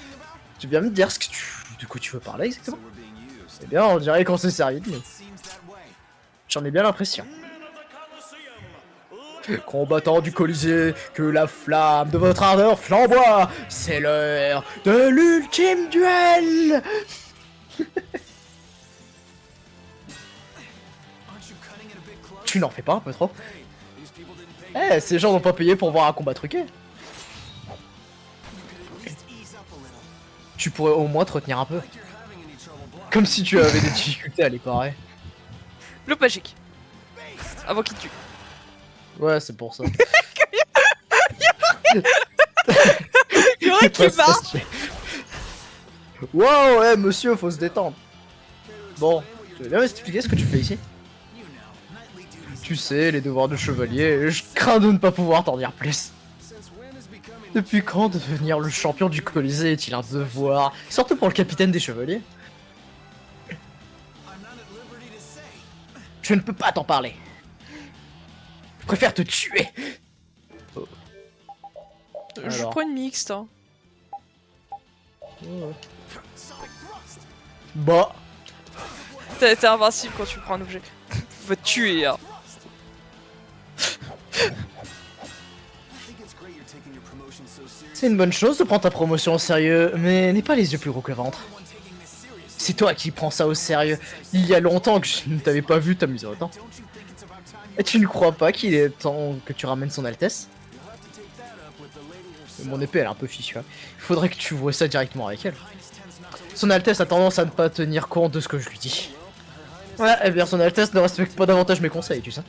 Tu viens me dire de quoi tu veux parler exactement? Eh bien, on dirait qu'on s'est servi de nous. J'en ai bien l'impression. Combattant du Colisée, que la flamme de votre ardeur flamboie, c'est l'heure de l'ultime duel. Tu n'en fais pas un peu trop? Eh, ces gens n'ont pas payé pour voir un combat truqué. Tu pourrais au moins te retenir un peu. Comme si tu avais des difficultés à les parer. Le magique. Avant qu'il te tue. Ouais, c'est pour ça. Yuri qui marche. Wow, ouais, monsieur, faut se détendre. Bon, tu veux bien m'expliquer ce que tu fais ici? Tu sais, les devoirs de chevalier, je crains de ne pas pouvoir t'en dire plus. Depuis quand devenir le champion du Colisée est-il un devoir? Surtout pour le capitaine des chevaliers. Je ne peux pas t'en parler. Je préfère te tuer. Oh. Je prends une mixte. Hein. Oh. Bah. T'es invincible quand tu prends un objet. Va te tuer. Hein. C'est une bonne chose de prendre ta promotion au sérieux, mais n'aie pas les yeux plus gros que le ventre. C'est toi qui prends ça au sérieux. Il y a longtemps que je ne t'avais pas vu t'amuser autant. Et tu ne crois pas qu'il est temps que tu ramènes son Altesse? Mon épée elle est un peu fichue. Hein. Il faudrait que tu vois ça directement avec elle. Son Altesse a tendance à ne pas tenir compte de ce que je lui dis. Ouais, eh bien son Altesse ne respecte pas davantage mes conseils, tu sais.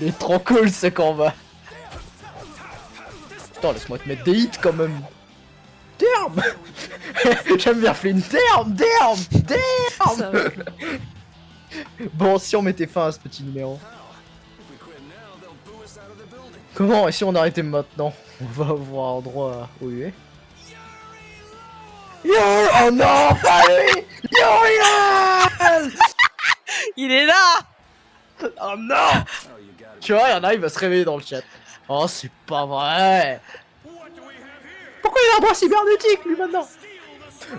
Il est trop cool ce combat. Putain, laisse-moi te mettre des hits quand même. Damn. J'aime bien Flynn. Damn. Bon, si on mettait fin à ce petit numéro. Comment? Et si on arrêtait maintenant? On va avoir droit au UE. Oh non, pas lui. Il est là. Oh non. Tu vois, y'en a, il va se réveiller dans le chat. Oh, c'est pas vrai. Pourquoi il a un droit cybernétique, lui, maintenant?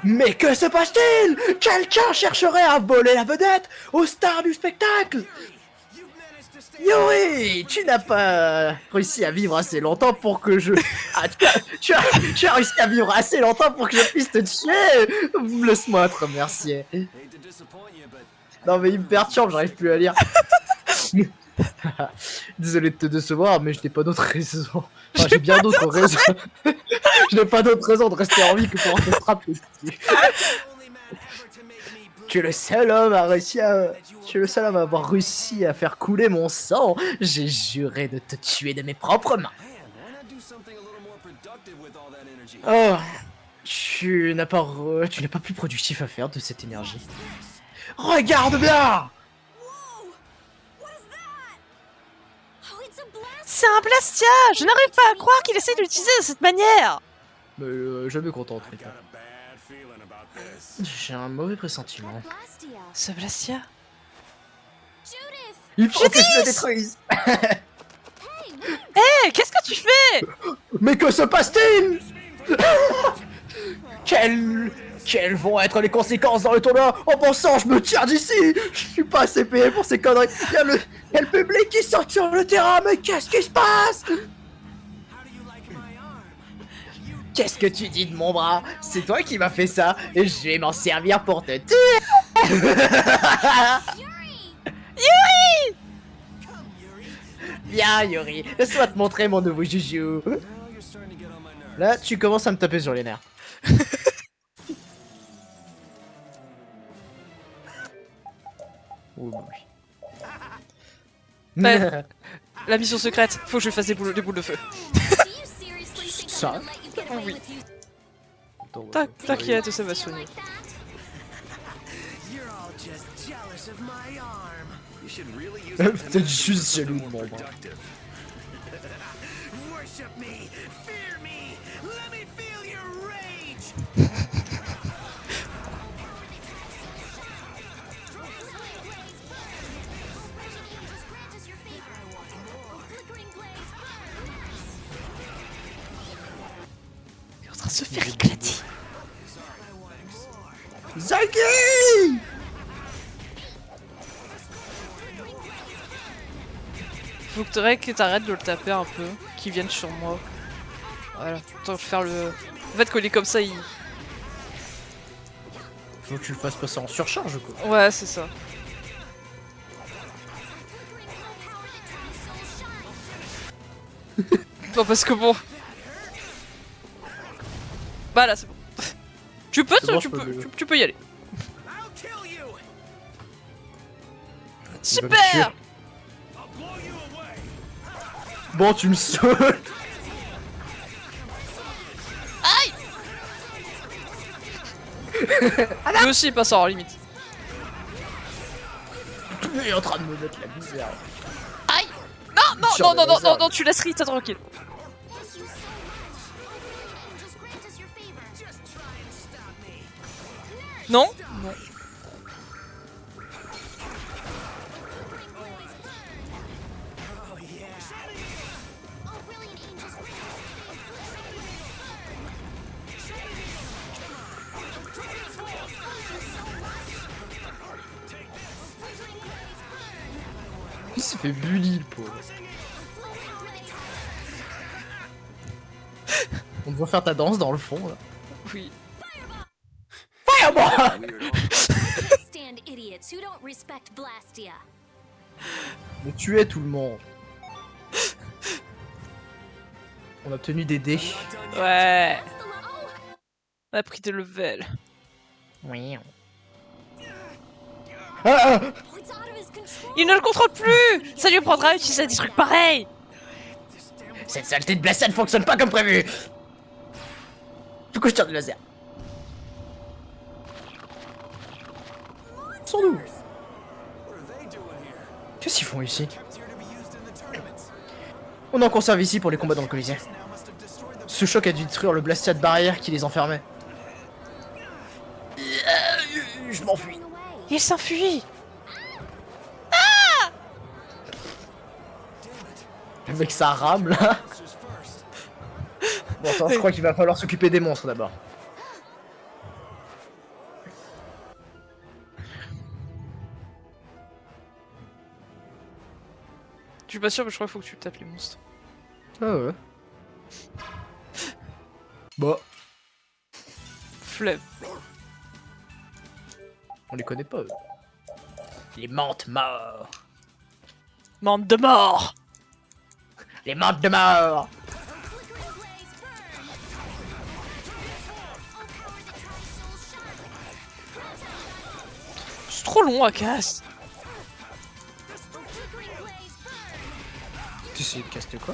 Mais que se passe-t-il? Quelqu'un chercherait à voler la vedette aux stars du spectacle. Yuri, tu n'as pas réussi à vivre assez longtemps pour que je... Ah, tu as réussi à vivre assez longtemps pour que je puisse te tuer. Laisse-moi te remercier. Non mais il me perturbe, j'arrive plus à lire. Désolé de te décevoir, mais je n'ai pas d'autre raison. Enfin, j'ai bien d'autres raisons. Je n'ai pas d'autre raison de rester en vie que pour te frapper dessus. Tu es le seul homme à réussir à... Tu es le seul homme à avoir réussi à faire couler mon sang. J'ai juré de te tuer de mes propres mains. Oh, tu n'as pas plus productif à faire de cette énergie. Regarde bien! C'est un Blastia! Je n'arrive pas à croire qu'il essaie de l'utiliser de cette manière! Mais je me contente, Rita. J'ai un mauvais pressentiment. Ce Blastia? Il faut que je le détruise! Hé, qu'est-ce que tu fais? Mais que se passe-t-il? Quelles vont être les conséquences dans le tournoi? En pensant, je me tire d'ici! Je suis pas assez payé pour ces conneries! Y'a le public qui sort sur le terrain, mais qu'est-ce qui se passe? Qu'est-ce que tu dis de mon bras? C'est toi qui m'as fait ça, et je vais m'en servir pour te tuer! Yuri! Viens, Yuri, laisse-moi te montrer mon nouveau joujou. Là, tu commences à me taper sur les nerfs. Oh, Ouais. La mission secrète, faut que je fasse des boules de feu. Ça? Oui. T'inquiète, ça va soigner. Peut-être juste jaloux de mon bras. Il est en train de se faire éclater. Zaki! Faudrait que t'arrêtes de le taper un peu, qu'il vienne sur moi. Voilà, tant faire le... En fait, coller comme ça, il... Faut que tu le fasses passer en surcharge, quoi. Ouais, c'est ça. Non, parce que bon... Bah là, c'est bon. Tu peux, Bon, tu peux y aller. Il va me tuer. Super! Bon, tu me sauves. Aïe! Lui aussi, il passe en limite. Il est en train de me mettre la misère. Aïe! Non, non, non, non, non, non, non, tu laisses Rita tranquille. Non? Non. Il s'est fait bully, le pauvre. On doit faire ta danse dans le fond, là. Oui. Fireball! On tuait tout le monde. On a obtenu des dés. Ouais. On a pris des levels. Oui. Ah, ah. Il ne le contrôle plus! Ça lui prendra à utiliser des trucs pareils! Cette saleté de Blastia ne fonctionne pas comme prévu! Du coup, je tire du laser. Ils sont où? Qu'est-ce qu'ils font ici? On en conserve ici pour les combats dans le Colisée. Ce choc a dû détruire le Blastia de barrière qui les enfermait. Je m'enfuis. Il s'enfuit! Le mec, ça rame là. Bon, attends, je crois qu'il va falloir s'occuper des monstres d'abord. Je suis pas sûr, mais je crois qu'il faut que tu tapes les monstres. Ah ouais. Bon. Flemme. On les connaît pas, eux. Les mantes morts. Mande de mort! Les mantes de mort. C'est trop long à casse. Tu essayes de caster quoi?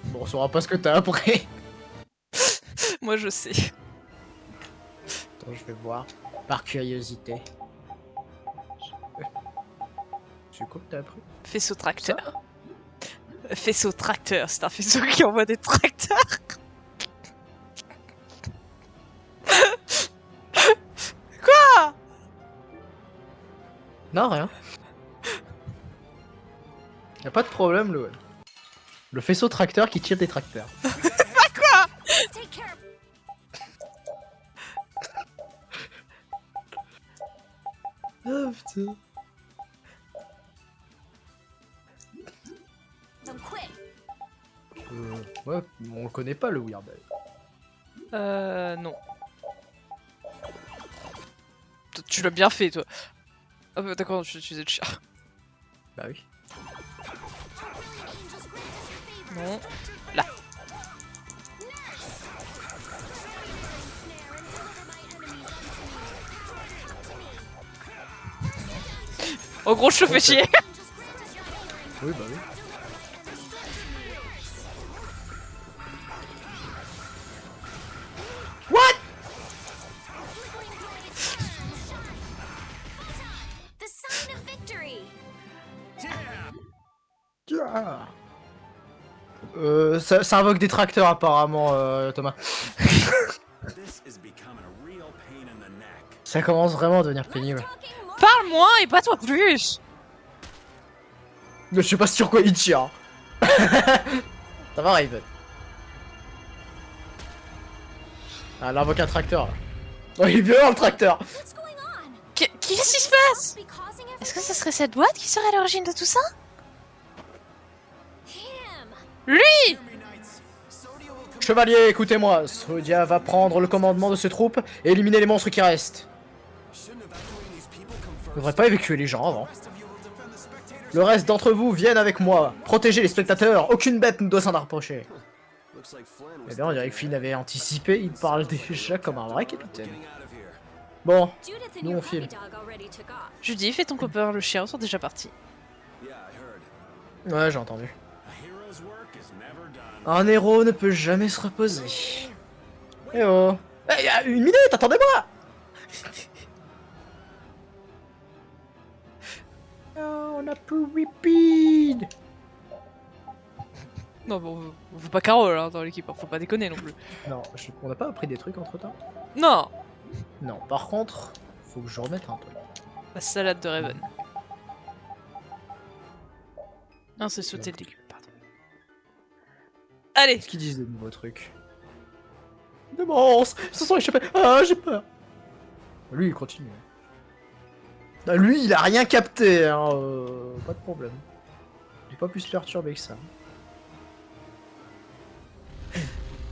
Bon, on saura pas ce que t'as après. Moi je sais. Attends, je vais voir. Par curiosité. C'est quoi que t'as appris? Faisceau tracteur. Faisceau tracteur, c'est un faisceau qui envoie des tracteurs. Quoi? Non, rien. Y'a pas de problème, le faisceau tracteur qui tire des tracteurs. Quoi? Ah putain. Ouais, on le connaît pas le Weird Al. Non. Tu l'as bien fait, toi. Ah bah d'accord, je suis le chat. Bah oui. Non. Là. En gros, je te fais chier. Oui, bah oui. What? Ça invoque des tracteurs apparemment, Thomas. Ça commence vraiment à devenir pénible. Parle moins et pas toi plus. Je sais pas sur quoi il tire. Ça va, Raven. Ah, elle invoque un tracteur là. Oh, il est violent le tracteur. Qu'est-ce qui se passe? Est-ce que ce serait cette boîte qui serait à l'origine de tout ça? Lui! Chevalier, écoutez-moi. Sodia va prendre le commandement de ce troupe et éliminer les monstres qui restent. On devrait pas évacuer les gens avant. Le reste d'entre vous viennent avec moi. Protégez les spectateurs. Aucune bête ne doit s'en approcher. Eh bien, on dirait que Flynn avait anticipé. Il parle déjà comme un vrai capitaine. Bon, nous on file. Judy, fais ton copain, le chien sont déjà partis. Ouais, j'ai entendu. Un héros ne peut jamais se reposer. Eh oh. Eh, y'a une minute, attendez-moi. Oh, on a plus rapide. Non, bon, on veut pas Carole hein, dans l'équipe, faut pas déconner non plus. Non, on n'a pas appris des trucs entre temps. Non! Non, par contre, faut que je remette un truc. La salade de Raven. Non, c'est sauter de légumes, pardon. Allez! Qu'est-ce qu'ils disent de nouveaux trucs? Des monstres! Ils se sont échappés! Ah, j'ai peur! Lui, il continue. Ah, lui, il a rien capté, hein. Pas de problème. Il est pas plus perturbé que ça.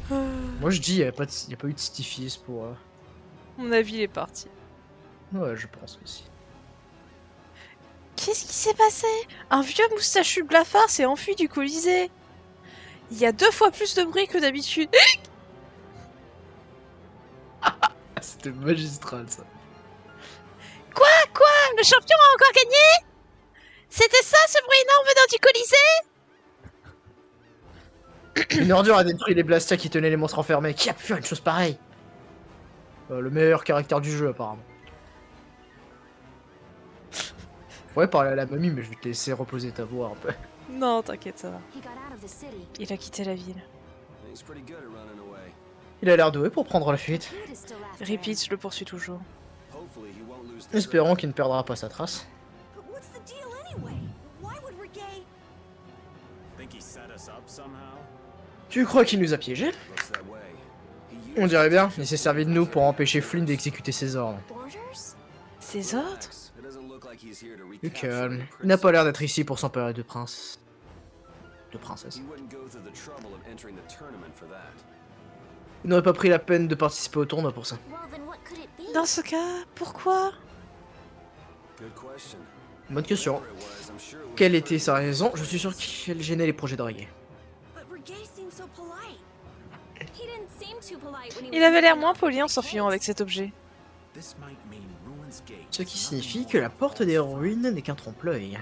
Moi, je dis, y a pas eu de stifies pour... Mon avis, il est parti. Ouais, je pense aussi. Qu'est-ce qui s'est passé? Un vieux moustachu blafard s'est enfui du Colisée. Il y a 2 fois plus de bruit que d'habitude. C'était magistral, ça. Quoi? Le champion a encore gagné? C'était ça, ce bruit énorme venant du Colisée? Une ordure a détruit les Blastia qui tenaient les monstres enfermés. Qui a pu faire une chose pareille? Le meilleur caractère du jeu, apparemment. Ouais, parler à la mamie, mais je vais te laisser reposer ta voix un peu. Non, t'inquiète, ça va. Il a quitté la ville. Il a l'air doué pour prendre la fuite. Repeat le poursuit toujours. Espérons qu'il ne perdra pas sa trace. Tu crois qu'il nous a piégés? On dirait bien, il s'est servi de nous pour empêcher Flynn d'exécuter ses ordres. Ses ordres? Du calme, il n'a pas l'air d'être ici pour s'emparer de prince. De princesse. Il n'aurait pas pris la peine de participer au tournoi pour ça. Dans ce cas, pourquoi? Bonne question. Quelle était sa raison? Je suis sûr qu'elle gênait les projets de Reggae. Il avait l'air moins poli en s'enfuyant avec cet objet. Ce qui signifie que la porte des ruines n'est qu'un trompe-l'œil.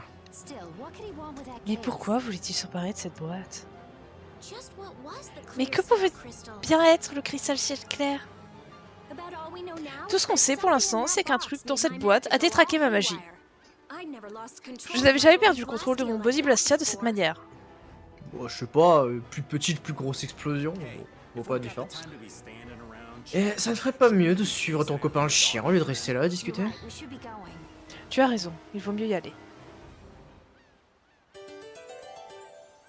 Mais pourquoi voulait-il s'emparer de cette boîte? Mais que pouvait bien être le cristal ciel clair? Tout ce qu'on sait pour l'instant, c'est qu'un truc dans cette boîte a détraqué ma magie. Je n'avais jamais perdu le contrôle de mon Body Blastia de cette manière. Bon, je sais pas, plus petite, plus grosse explosion, on voit pas la différence. Et ça ne ferait pas mieux de suivre ton copain le chien au lieu de rester là à discuter? Tu as raison, il vaut mieux y aller.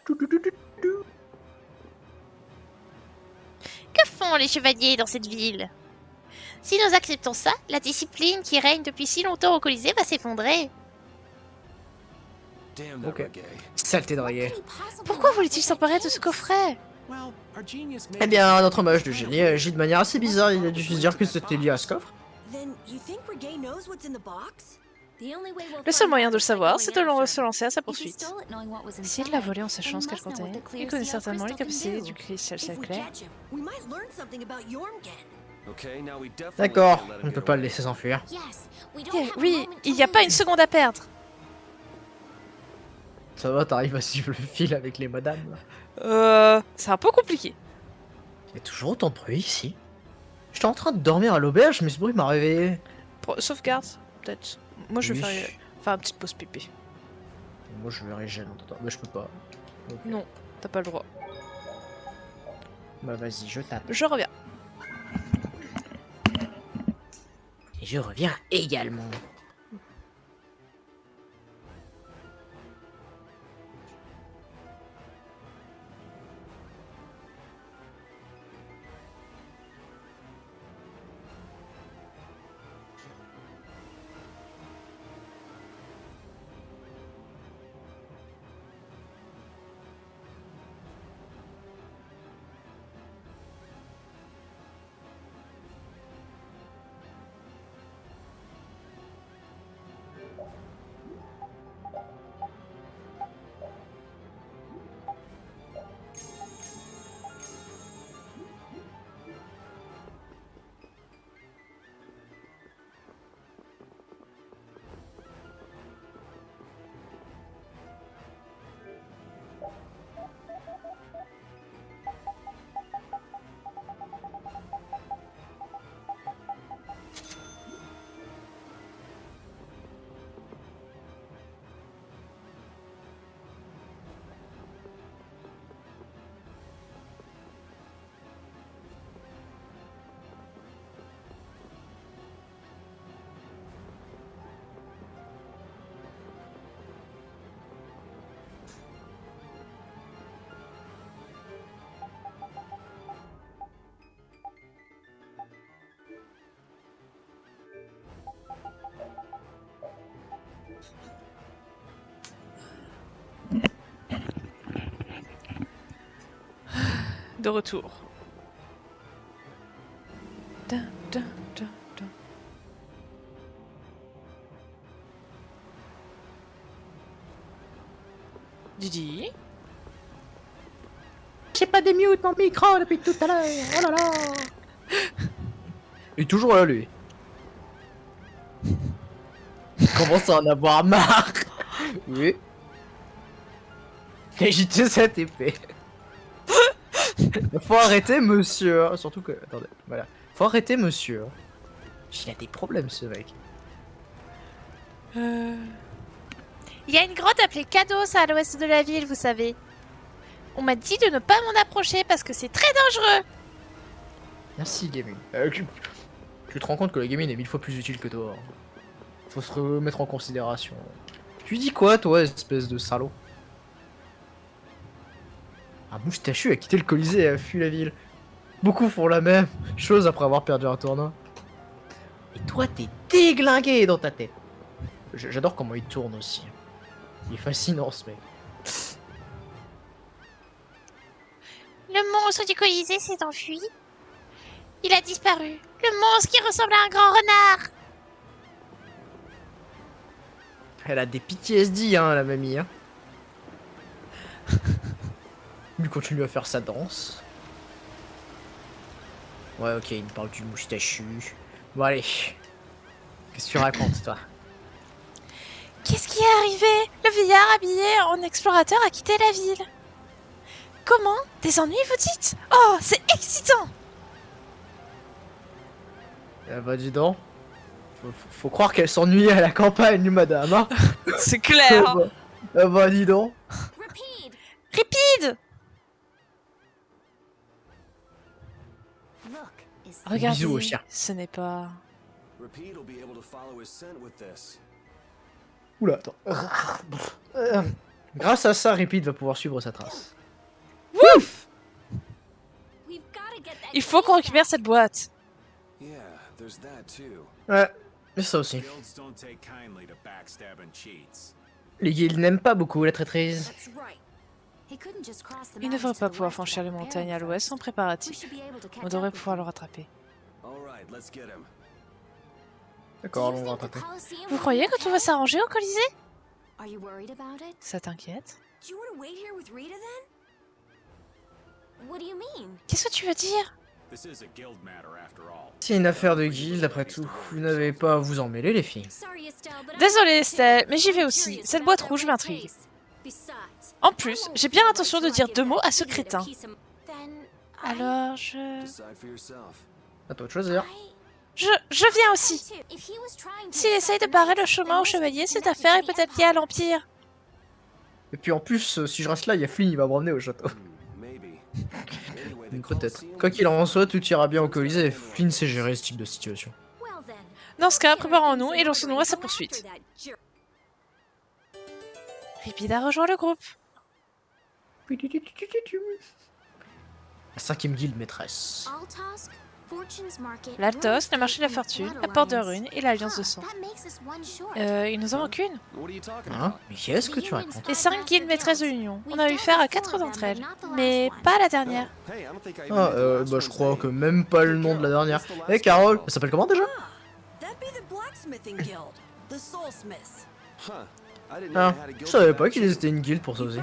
Que font les chevaliers dans cette ville? Si nous acceptons ça, la discipline qui règne depuis si longtemps au Colisée va s'effondrer. Ok. Saleté de raillet. Pourquoi voulait-il s'emparer de ce coffret? Eh bien, notre mage de génie agit de manière assez bizarre, il a dû se dire que c'était lié à ce coffre. Le seul moyen de le savoir, c'est de se lancer à sa poursuite. S'il l'a volé en sachant ce qu'elle contenait, il connaît certainement les capacités du cristal ciel clair. D'accord, on ne peut pas le laisser s'enfuir. Oui, il n'y a pas une seconde à perdre. Ça va, t'arrives à suivre le fil avec les madames. C'est un peu compliqué. Il y a toujours autant de bruit ici. J'étais en train de dormir à l'auberge, mais ce bruit m'a réveillé. Sauvegarde, peut-être. Moi, je vais Oui. faire une petite pause pépé. Moi, je verrai gêne en temps. Mais je peux pas. Ok. Non, t'as pas le droit. Bah vas-y, je tape. Je reviens. Et je reviens également. De retour. Dun, dun, dun, dun. Didi? J'ai pas démute mon micro depuis tout à l'heure. Oh là là. Il est toujours là, lui. Il commence à en avoir marre. Oui. Agitez cette épée. Faut arrêter, monsieur. Surtout que... Attendez, voilà. Faut arrêter, monsieur. Il a des problèmes, ce mec. Il y a une grotte appelée Kados à l'ouest de la ville, vous savez. On m'a dit de ne pas m'en approcher parce que c'est très dangereux. Merci, gaming. Tu te rends compte que le gaming est 1000 fois plus utile que toi. Faut se remettre en considération. Tu dis quoi, toi, espèce de salaud? Un moustachu a quitté le Colisée et a fui la ville. Beaucoup font la même chose après avoir perdu un tournoi. Et toi, t'es déglingué dans ta tête. J'adore comment il tourne aussi. Il est fascinant, ce mec. Le monstre du Colisée s'est enfui. Il a disparu. Le monstre qui ressemble à un grand renard. Elle a des PTSD, hein, la mamie. Hein. Il continue à faire sa danse. Ouais, ok, il me parle du moustachu. Bon, allez. Qu'est-ce que tu racontes, toi? Qu'est-ce qui est arrivé? Le vieillard habillé en explorateur a quitté la ville. Comment? Des ennuis, vous dites? Oh, c'est excitant! Bah, dis donc. Faut croire qu'elle s'ennuie à la campagne, madame, hein? C'est clair! Bah, dis donc. Ripide! Regardez, Bisous au chien. ce n'est pas... Oula, attends. Grâce à ça, Repeat va pouvoir suivre sa trace. Wouf! Il faut qu'on récupère cette boîte. Ouais, mais ça aussi. Les guildes n'aiment pas beaucoup la traîtrise. Il ne devrait pas pouvoir franchir les montagnes à l'ouest sans préparatif. On devrait pouvoir le rattraper. D'accord, on va rattraper. Vous croyez que tout va s'arranger au Colisée? Ça t'inquiète? Qu'est-ce que tu veux dire? C'est une affaire de guilde, après tout. Vous n'avez pas à vous en mêler, les filles. Désolée Estelle, mais j'y vais aussi. Cette boîte rouge m'intrigue. En plus, j'ai bien l'intention de dire 2 mots à ce crétin. Alors À toi de choisir. Je viens aussi. S'il essaye de barrer le chemin au chevalier, cette affaire est peut-être liée à l'Empire. Et puis en plus, si je reste là, il y a Flynn, il va me ramener au château. Peut-être. Quoi qu'il en soit, tout ira bien au Colisée et Flynn sait gérer ce type de situation. Dans ce cas, préparons-nous et lançons-nous à sa poursuite. Ripide a rejoint le groupe. La 5ème guilde maîtresse. L'Altos, le marché de la fortune, la porte de rune et l'alliance de sang. Il nous en manque une. Hein? Mais qu'est-ce que tu racontes? Les 5 guildes maîtresses de l'Union. On a eu faire à 4 d'entre elles, mais pas à la dernière. Ah, bah je crois que même pas le nom de la dernière. Eh Carole, elle s'appelle comment déjà? Ah, je savais pas qu'ils étaient une guilde pour ça aussi.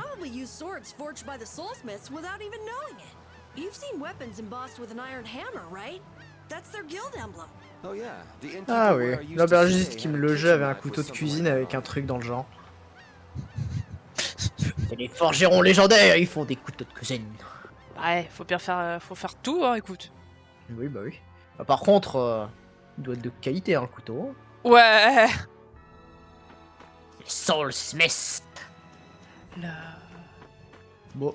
Ah oui, l'aubergiste qui me logeait avait un couteau de cuisine avec un truc dans le genre. Et les forgerons légendaires, ils font des couteaux de cuisine. Ouais, faut bien faire, faut faire tout, hein, écoute. Oui, bah oui. Bah, par contre, il doit être de qualité, hein, le couteau. Ouais. Soul Smith. Là. Bon.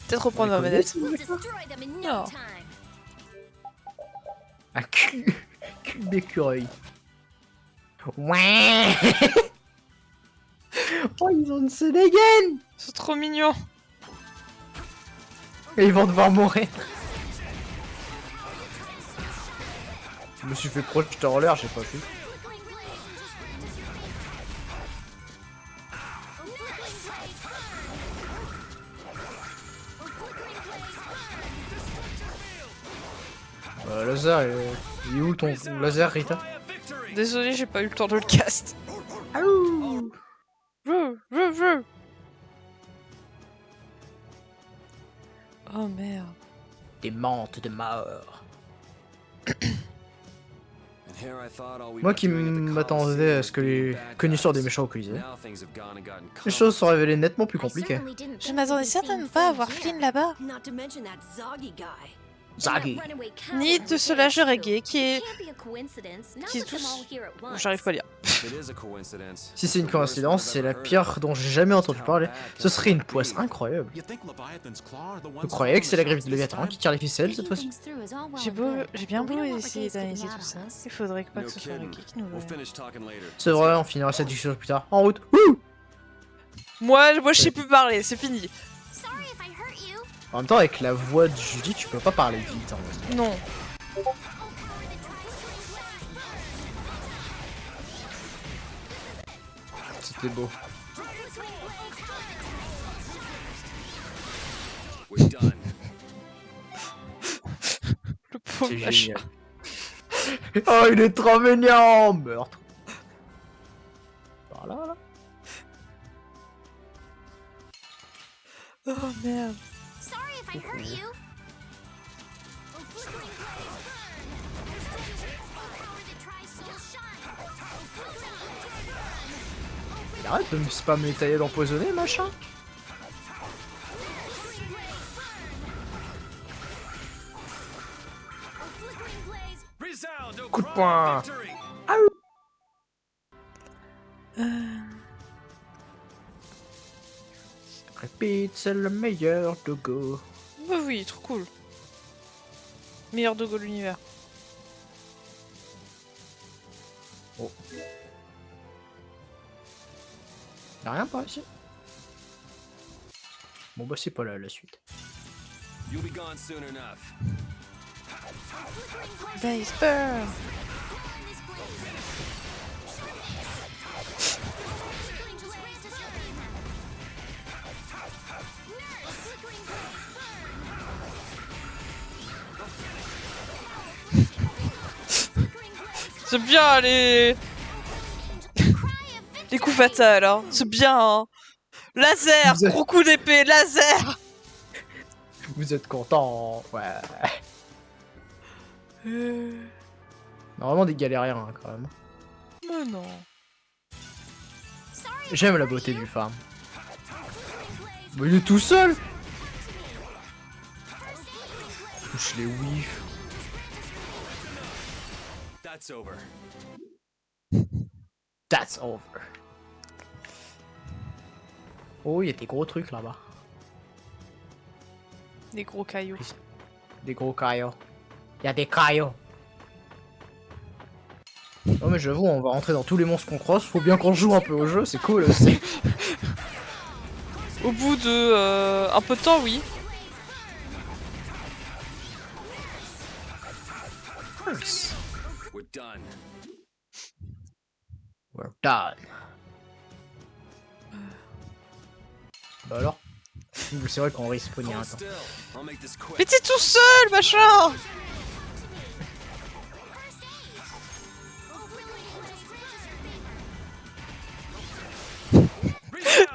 Peut-être reprendre ma manette. Non. Un cul d'écureuil. Ouais. Oh, ils ont une dégaine. C'est trop mignon. Et ils vont devoir mourir. Je me suis fait projeter en l'air, j'ai pas pu. Laser, il est où ton laser, Rita? Désolé, j'ai pas eu le temps de le cast. Aouh. Oh merde. Des mantes de mort. Moi qui m'attendais à ce que les connaisseurs des méchants au Colisée, les choses sont révélées nettement plus compliquées. Je m'attendais certainement pas à voir Flynn là-bas. Zagi. Ni de ce lâche reggae qui est tous... J'arrive pas à lire. Si c'est une coïncidence, c'est la pire dont j'ai jamais entendu parler. Ce serait une poisse incroyable. Vous croyez que c'est la griffe de Léviathan qui tire les ficelles cette fois-ci? J'ai bien beau essayer d'analyser tout ça. Il faudrait pas que ce soit reggae qui nous le... C'est vrai, on finira cette discussion plus tard. En route. Wouh. Moi je sais plus parler, c'est fini. En même temps, avec la voix de Judy, tu peux pas parler vite. Hein. Non. C'était beau. Le pauvre machin. Oh, il est trop mignon. Meurtre. Par là, là. Oh merde. Il arrête de me spam les taillettes empoisonnées, machin. Coup de poing. Répète, c'est le meilleur Dogo. Bah oui, trop cool. Meilleur Dogo de l'univers. Oh. Y'a rien par ici. Bon bah c'est pas là la suite. Blaze burn. C'est bien les coups fatals, hein. C'est bien, hein. Laser, gros coup d'épée, laser. Vous êtes content, ouais. Normalement des galériens hein, quand même. Mais non. J'aime la beauté du farm. Mais il est tout seul. Touche les whiffs. That's over. That's over. Oh, il y a des gros trucs là-bas. Des gros cailloux. Des gros cailloux. Il y a des cailloux. Non mais j'avoue, on va rentrer dans tous les monstres qu'on croise. Faut bien qu'on joue un peu au jeu, c'est cool aussi. Au bout de un peu de temps, oui. We're done. We're done. Bah alors? C'est vrai qu'on respawn il y a un temps. Mais t'es tout seul, machin.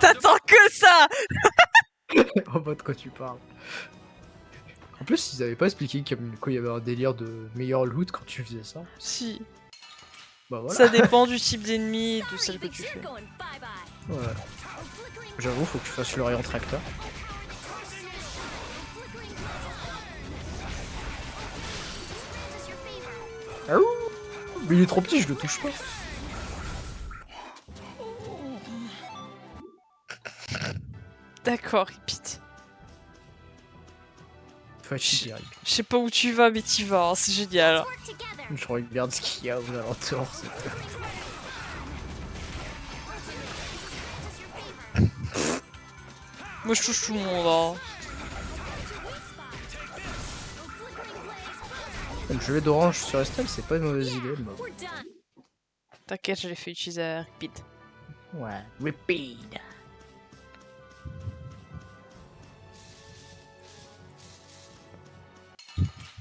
T'attends que ça. En mode quoi tu parles. En plus, ils avaient pas expliqué qu'il y avait un délire de meilleur loot quand tu faisais ça. Si. Bah voilà. Ça dépend du type d'ennemi et de celle que tu fais. Ouais. J'avoue, faut que tu fasses le rayon tracteur. Ah ouh, mais il est trop petit, je le touche pas. D'accord, repeat. Fâché, Je sais pas où tu vas, mais t'y vas, hein, c'est génial. je regarde ce qu'il y a aux alentours. Moi je touche tout le monde. Hein. Le jeu d'orange sur Estelle, c'est pas une mauvaise idée. Mais... T'inquiète, je l'ai fait utiliser à repeat. Ouais, repeat.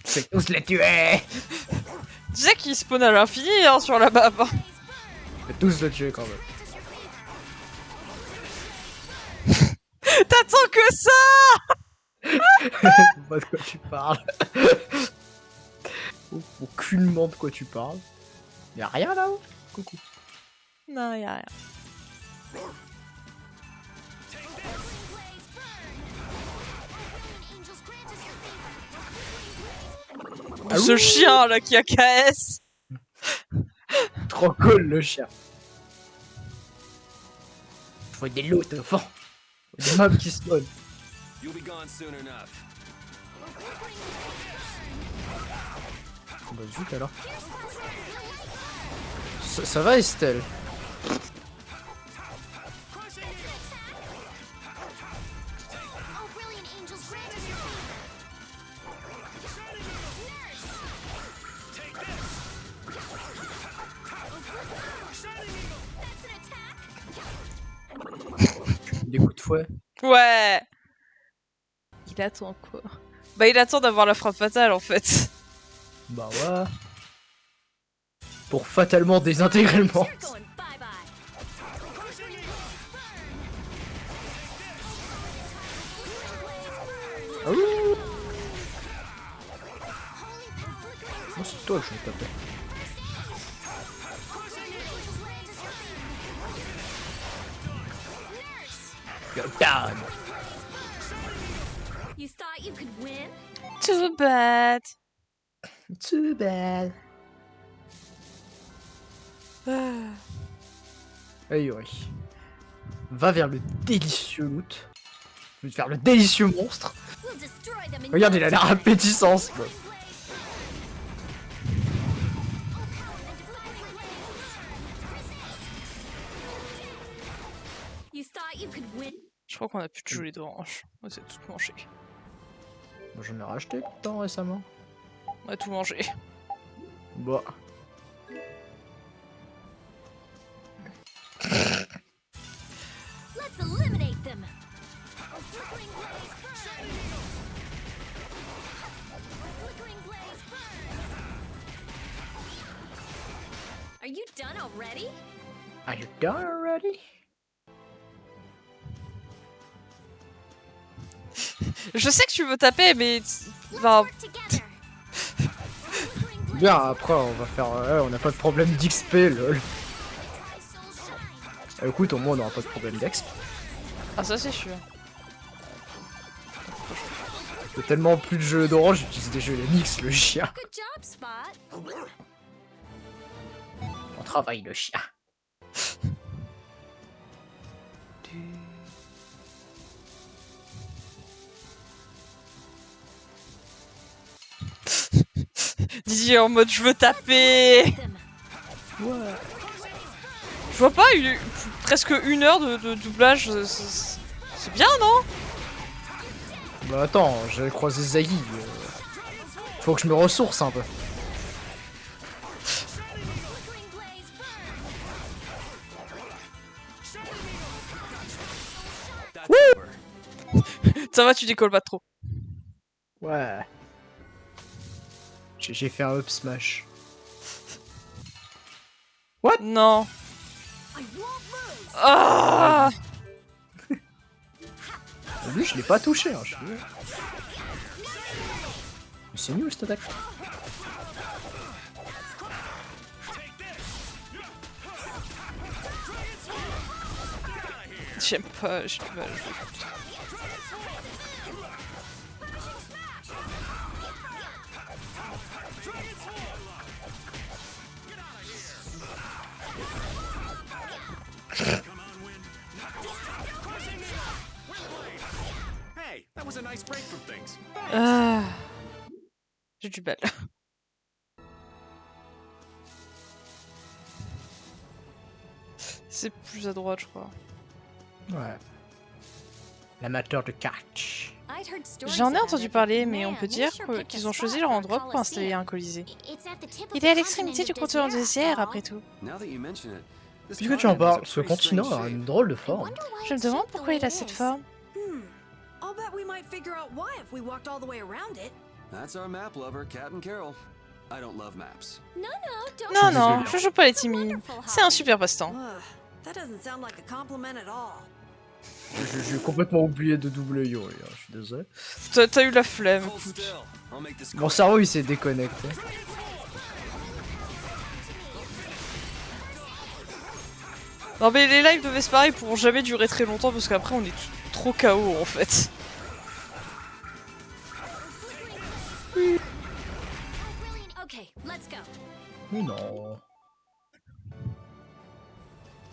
Je vais tous les tuer. Tu sais qu'il spawn à l'infini hein, sur la map. Hein. Je vais tous le tuer quand même. T'attends que ça. Pas de quoi tu parles. Aucunement de quoi tu parles. Y'a rien là-haut. Coucou. Non, y'a rien. Ah Ce chien là qui a KS. Trop cool le chien. Faut des loot au fond. Faut des mobs qui spawn. You'll be gone soon enough. Bah zut alors. Ça va Estelle? Des coups de fouet. Ouais. Il attend quoi? Bah il attend d'avoir la frappe fatale en fait. Bah ouais. Pour fatalement désintégrer le monstre. C'est toi que je vais taper. You're down. You thought you could win? Too bad. Too bad. Ah. Aïe, oui. Va vers le délicieux loot. Je vais te faire le délicieux monstre. We'll destroy them in Regarde, no il a l'air time. appétissant ce mec. You thought you could win? Je crois qu'on a plus de jouer d'orange. On s'est tout mangé. Moi, j'en ai racheté pourtant récemment. On a tout mangé. Bah. Let's eliminate them. A flickering blaze burn. A flickering blaze burn. Are you done already? Are you done already? Je sais que tu veux taper, mais... Let's Enfin, work together. A flickering blaze Bien, après, on va faire. On n'a pas de problème d'XP, lol. Écoute, au moins, on n'aura pas de problème d'exp. ah ça c'est sûr. J'ai tellement plus de jeux d'orange, j'utilise des jeux Linux, le chien. Good job, Spot. On travaille le chien. Didier en mode je veux taper. Them. Ouais. Je vois pas presque 1 heure de doublage, c'est bien non? Bah attends, j'avais croisé Zaggy. Faut que je me ressource un peu. Flickering blaze burn. That's over. Ça va, tu décolles pas trop. Ouais. J'ai fait un up smash. Non. I won't lose. Ah. Lui, je l'ai pas touché, hein, je suis désolé. Mais c'est nul cette attaque. J'aime pas, j'ai du mal. Hey, that was a nice break from things. Ah. J'ai du mal. C'est plus à droite, je crois. Ouais. L'amateur de catch. I'd heard stories J'en ai about entendu it, but parler, mais on man, peut we dire sure picked a qu'ils ont choisi spot leur for a endroit pour installer un Colosseum. colisée. It's at the tip of Il the est à continent l'extrémité du of continent Desert, désert, after après all. tout. Now that you mention it, this Puisque tu en continent has a parles, ce pretty strange continent a shape. une drôle de I forme. wonder why Je me it's demande shaped the pourquoi way il a it cette is. forme. I'll bet we might figure out why if we walked all the way around it. That's our map lover, Cat and Carol. I don't love maps. No, no, don't Non, be non, silly. je joue pas les It's a timides. wonderful C'est un hobby. super passe-temps. Ugh, that doesn't sound like a compliment at all. J'ai complètement oublié de doubler Yo, les gars, je suis désolé. T'as eu la flemme. Hold still. I'll make this Mon quick. cerveau il s'est déconnecté. Non mais les lives de Vespa ils pourront jamais durer très longtemps parce qu'après on est trop KO en fait. Okay, let's go. Mais non.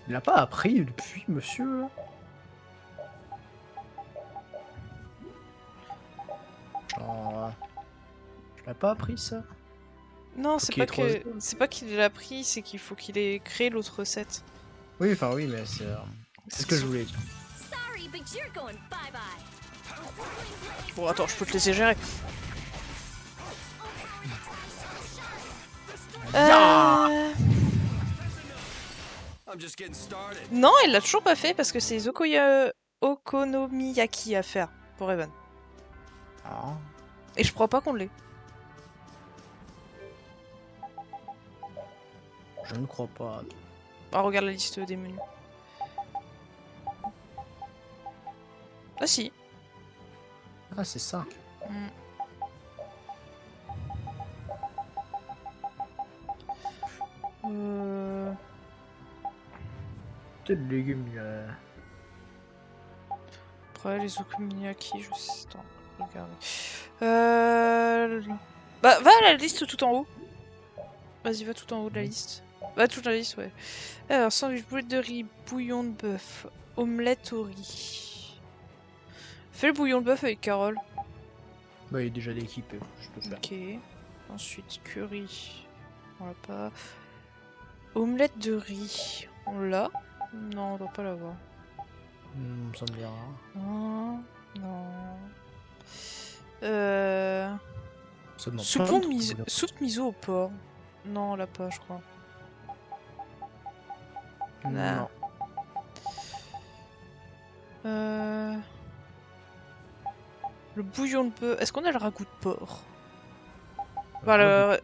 Il a pas appris depuis, monsieur. Genre. Je l'ai pas appris ça. Non, Faut qu'il ait trois jours. c'est pas qu'il l'a pris, c'est qu'il faut qu'il ait créé l'autre recette. Oui, enfin oui, mais c'est ce que je voulais dire. Sorry, but you're going bye-bye. Bon attends, je peux te laisser gérer. I'm just getting started. Non, elle l'a toujours pas fait parce que c'est Okonomiyaki à faire pour Evan. Ah. Et je crois pas qu'on l'ait. Je ne crois pas. Ah, regarde la liste des menus. Ah si. Ah, c'est ça. Mm. Peut-être des légumes. Après, les okonomiyaki, je sais. Attends, regardez. Bah, va à la liste tout en haut. Vas-y, va tout en haut de la liste. Va toute la liste, ouais. Alors, sandwich, boulette de riz, bouillon de bœuf, omelette au riz. Fais le bouillon de bœuf avec Carole. Bah, il est déjà d'équipe, je peux faire. Ok. Ensuite, curry. On l'a pas. Omelette de riz. On l'a? Non, on doit pas l'avoir. Ça me dira. Non. Non. Ça demande Soupe, plein de trucs, miso... déjà. Soupe miso au porc. Non, on l'a pas, je crois. Non. Le bouillon de bœuf. Est-ce qu'on a le ragoût de porc? Enfin, le...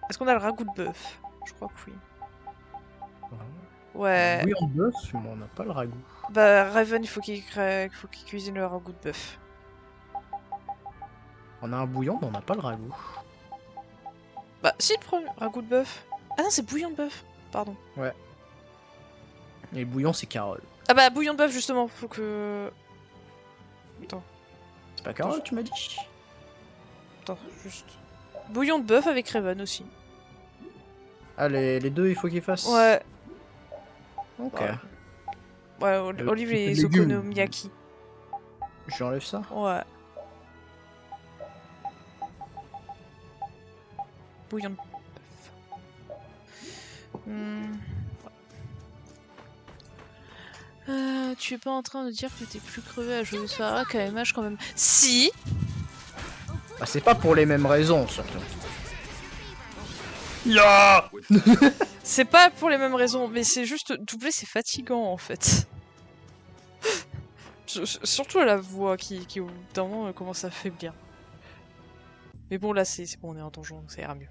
Est-ce qu'on a le ragoût de bœuf? Je crois que oui. Ouais. Bouillon de bœuf, mais on n'a pas le ragoût. Bah, Raven, il faut qu'il cuisine le ragoût de bœuf. On a un bouillon, mais on n'a pas le ragoût. Bah, si, le premier ragoût de bœuf. Ah non, c'est bouillon de bœuf. Pardon. Ouais. Et le bouillon, c'est Carole. Ah bah, bouillon de bœuf, justement, faut que... Attends, C'est pas Carole, tu m'as dit? attends, juste... Bouillon de bœuf avec Raven aussi. Ah, les deux, il faut qu'ils fassent? Ouais. Ok. Ouais. Ouais, Olive les les légumes. okonomiyaki. J'enlève ça? Ouais. Bouillon de bœuf. Tu es pas en train de dire que t'es plus crevé à jouer au soir KMH quand même. Si! Bah, c'est pas pour les mêmes raisons, surtout. Ya! C'est pas pour les mêmes raisons, mais c'est juste... Doubler, c'est fatigant, en fait. Surtout à la voix qui au bout d'un moment commence à faiblir. Mais bon, là, c'est bon, on est en donjon, donc ça ira mieux.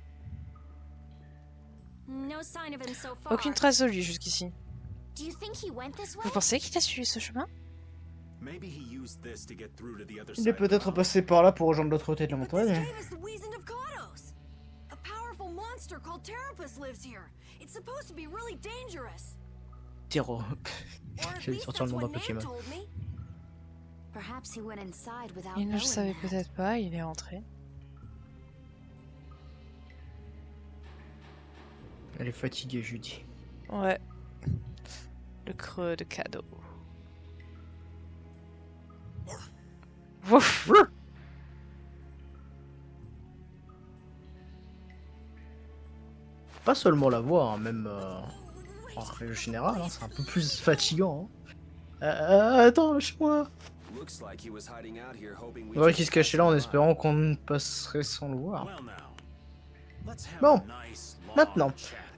No sign of him so far. Aucune trace de lui jusqu'ici. Do you think he went this way? Vous pensez qu'il a suivi ce chemin? Maybe he used this to get through to the other Il est side. peut-être passé par là pour rejoindre l'autre côté de la But this montagne. cave is the Weasand of Kodos. A powerful monster called Terrapus lives here. It's supposed to be really dangerous. Terreau. Or at J'ai least sortir that's le nom what d'un Nan Pokémon. told me. Perhaps he went inside without Il ne le knowing savait that. peut-être pas, il est rentré. Elle est fatiguée, Judy. Ouais. Le creux de cadeau. Ouf. Pas seulement la voix, hein, même en règle générale, hein, c'est un peu plus fatigant. Hein. Attends, lâche-moi. Looks like he was hiding out here hoping we On dirait just qu'il se cachait là en passed espérant qu'on passerait sans le voir. Bon, Bon, maintenant,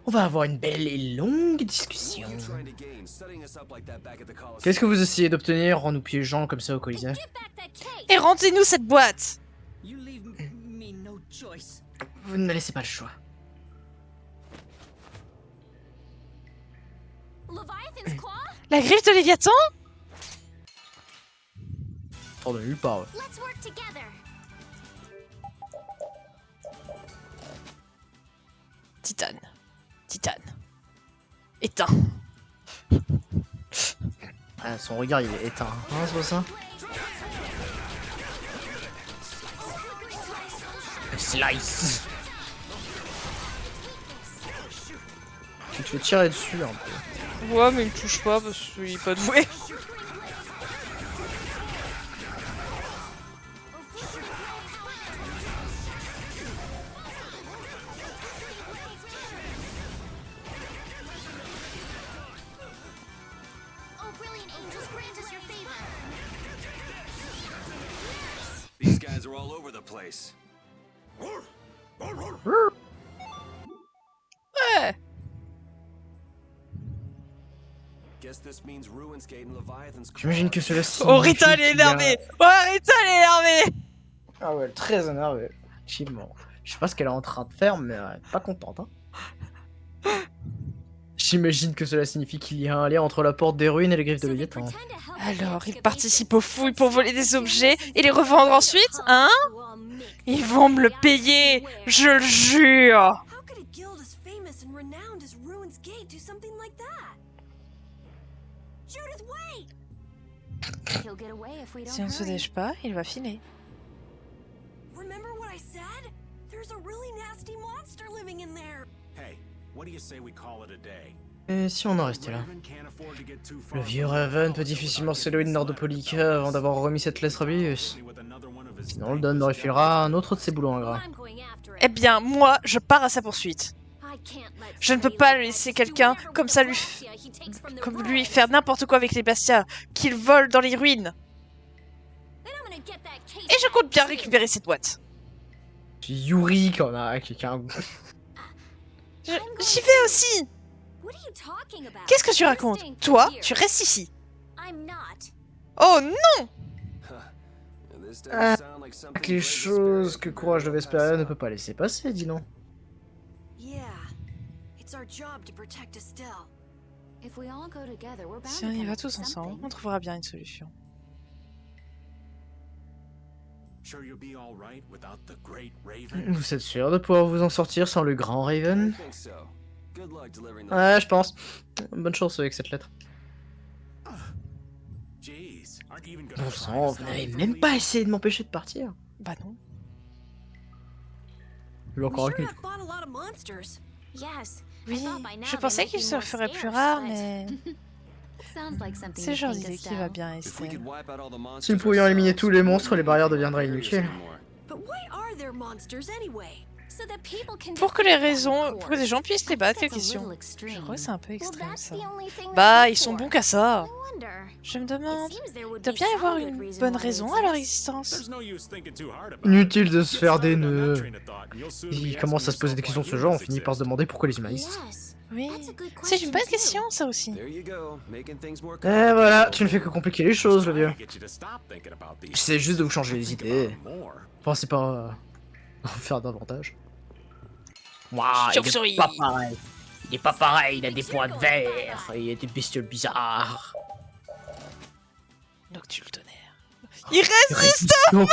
on va avoir une belle et longue discussion. by. What are you trying to gain, setting us up like that back at the Coliseum? Qu'est-ce que vous essayez d'obtenir en nous piégeant comme ça au Colisée? Give back that cake! Et rendez-nous cette boîte! You leave me no choice. Vous ne me laissez pas le choix. Leviathan's claw? La griffe de Léviathan? Sort de nulle part, ouais. Let's work together. Titane. Titane. Éteint. Ah, son regard il est éteint. Hein, c'est pas ça? Slice. Tu te fais tirer dessus un peu. Ouais, mais il me touche pas parce qu'il est pas doué. Oh, brilliant angels, grant us your favor. These guys are all over the place. Ouais. Guess this means Ruinsgate and Leviathan's claw. J'imagine que cela signifie Oh, Rita, elle est qu'il y a- énervée! Oh, Rita, elle est énervée! Ah ouais, très énervée. Effectivement. Je sais pas ce qu'elle est en train de faire, mais elle est pas contente. Hein. J'imagine que cela signifie qu'il y a un lien entre la porte des ruines et les griffes de So they Léviathan. pretend to help with the Alors, ils excavation. participent aux fouilles pour voler des objets et les revendre ensuite, hein? Ils vont me le payer, je le jure! How could a guild as famous and renowned as Si on se dèche pas, il va filer. Remember what I said? There's a really nasty monster living in there. Hey, what do you say we call it a day? Et si on en restait là? Raven can't afford to get too far Le vieux from Raven peut difficilement s'éloigner de Nordopolica avant d'avoir remis cette lettre à Bius. with another one of his Sinon, le Don me refilera un autre de ses boulots ingrats. I'm going after it. Eh bien, moi, je pars à sa poursuite. I can't let Je ne peux somebody pas like that laisser just do quelqu'un whatever comme with ça the lui, Bastia he takes from the comme lui Rose. faire n'importe quoi avec les Bastia, qu'il vole dans les ruines. Then I'm gonna get that case Et je back compte bien too. récupérer cette boîte. C'est Yuri qu'on a quelqu'un. J'y vais aussi. What are you talking about? Qu'est-ce que tu You're racontes? staying put Toi, here. tu restes ici. I'm not. Oh non! This doesn't Ah, sound like something Avec les Brave choses que Vesperia Courage de could Vesperia pass ne up. peut pas laisser passer, dis donc. Yeah. It's our job to protect Estelle. If we all go together, we're bound Si to on y come va up with tous ensemble, something. on trouvera bien une solution. Sure you'll be all right without the great Raven? Vous êtes sûr de pouvoir vous en sortir sans le grand I Raven? think so. Good luck delivering those. Ouais, je pense. Bonne chance avec cette lettre. Jeez, aren't you even gonna Bon try sang, to vous stop n'avez me from même pas leaving? essayé de m'empêcher de partir. Bah non. Lui We encore sure avec have fought a lot of monsters. Yes. Oui, je pensais qu'il se ferait plus rare, mais c'est le genre d'idée qui va bien If we Estelle. could wipe out all the monsters Si nous pouvions éliminer ourselves, tous les we monstres, wouldn't les barrières need to deviendraient barriers inutiles. anymore. But why are there monsters anyway? So that people can Pour que les defeat them, raisons, of pour que des course. gens puissent les I battre, think quelle that's a question. little extreme. Je crois que c'est un peu Well, extrême that's ça. the only thing they're Bah, good ils sont for. bons qu'à ça. I wonder. Je me demande. It seems there would Il doit be bien y avoir some good une reason bonne why they raison à leur exist. existence. There's no use thinking too hard about Inutile it. de se Get faire des started on that nœuds. train of thought, and you'll soon be Il asking commence à se poser des yourself questions de ce why genre, on humans finit par se exist. demander pourquoi les humains existent. Yes. Oui, That's a good c'est une bonne question, question ça aussi. There you go, making things more Et complicated. voilà, tu ne fais que compliquer les choses, le vieux. Trying to get you to stop thinking about these J'essaie juste de vous changer les things. idées. Think about more. Pensez pas à en faire davantage. Waouh, Chauve-souris. il est pas pareil. Il est pas pareil, il a des points de verre, il a des bestioles bizarres. Noctule tonnerre. Il résiste. Non,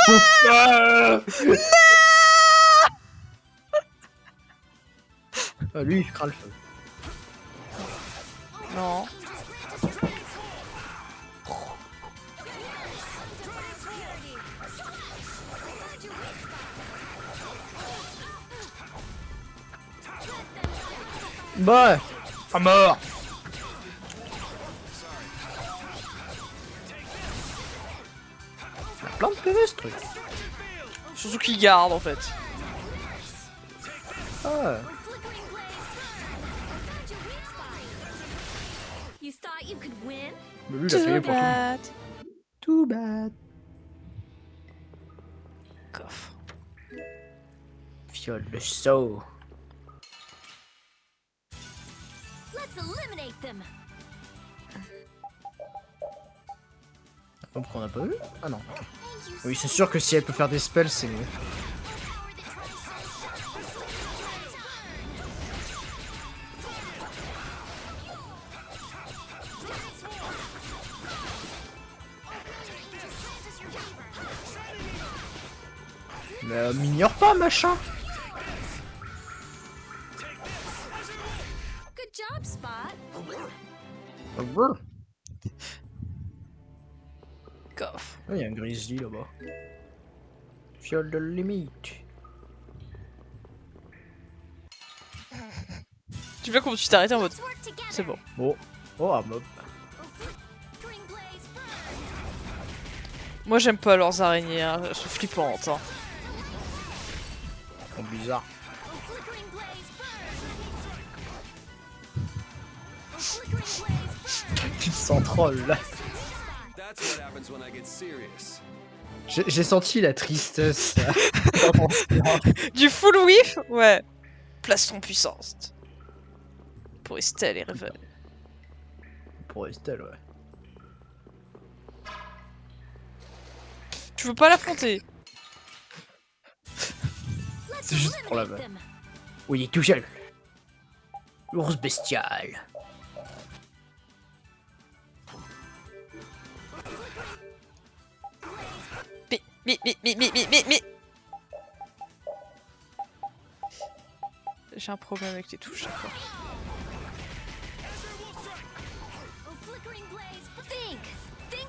pas. Ah, lui, il craint le feu. Non. Bah, à mort. Il y a plein de PV ce truc. Surtout qu'il garde en fait. Ah, You thought you could win? mais lui, il a payé Too pour tout. bad. Too bad. Coffre. Fiole le saut. Let's eliminate them. Pourquoi on a pas vu? Ah non, ok. Oui, c'est sûr que si elle peut faire des spells, c'est mieux. Mais m'ignore pas, machin. Good job, Spot. Coffre. Il y a un grizzly là-bas. Fiole de limite. Tu vois comment tu t'es arrêté en mode. Let's work together. C'est bon. Oh, oh, un mob. Flickering blaze Moi j'aime pas leurs araignées, hein. Elles sont flippantes. Hein. Oh, bizarre. Flickering blaze Flickering blaze Tu te sens troll là. That's what happens when I get serious. J'ai senti la tristesse. Du full whiff? Ouais. Place ton puissance. Pour Estelle et Raven. Pour Estelle, ouais. Tu veux pas l'affronter? C'est juste pour la vanne. Oui, il est tout seul. L'ours bestial. Mais. J'ai un problème avec les touches, d'accord. Flickering blaze Think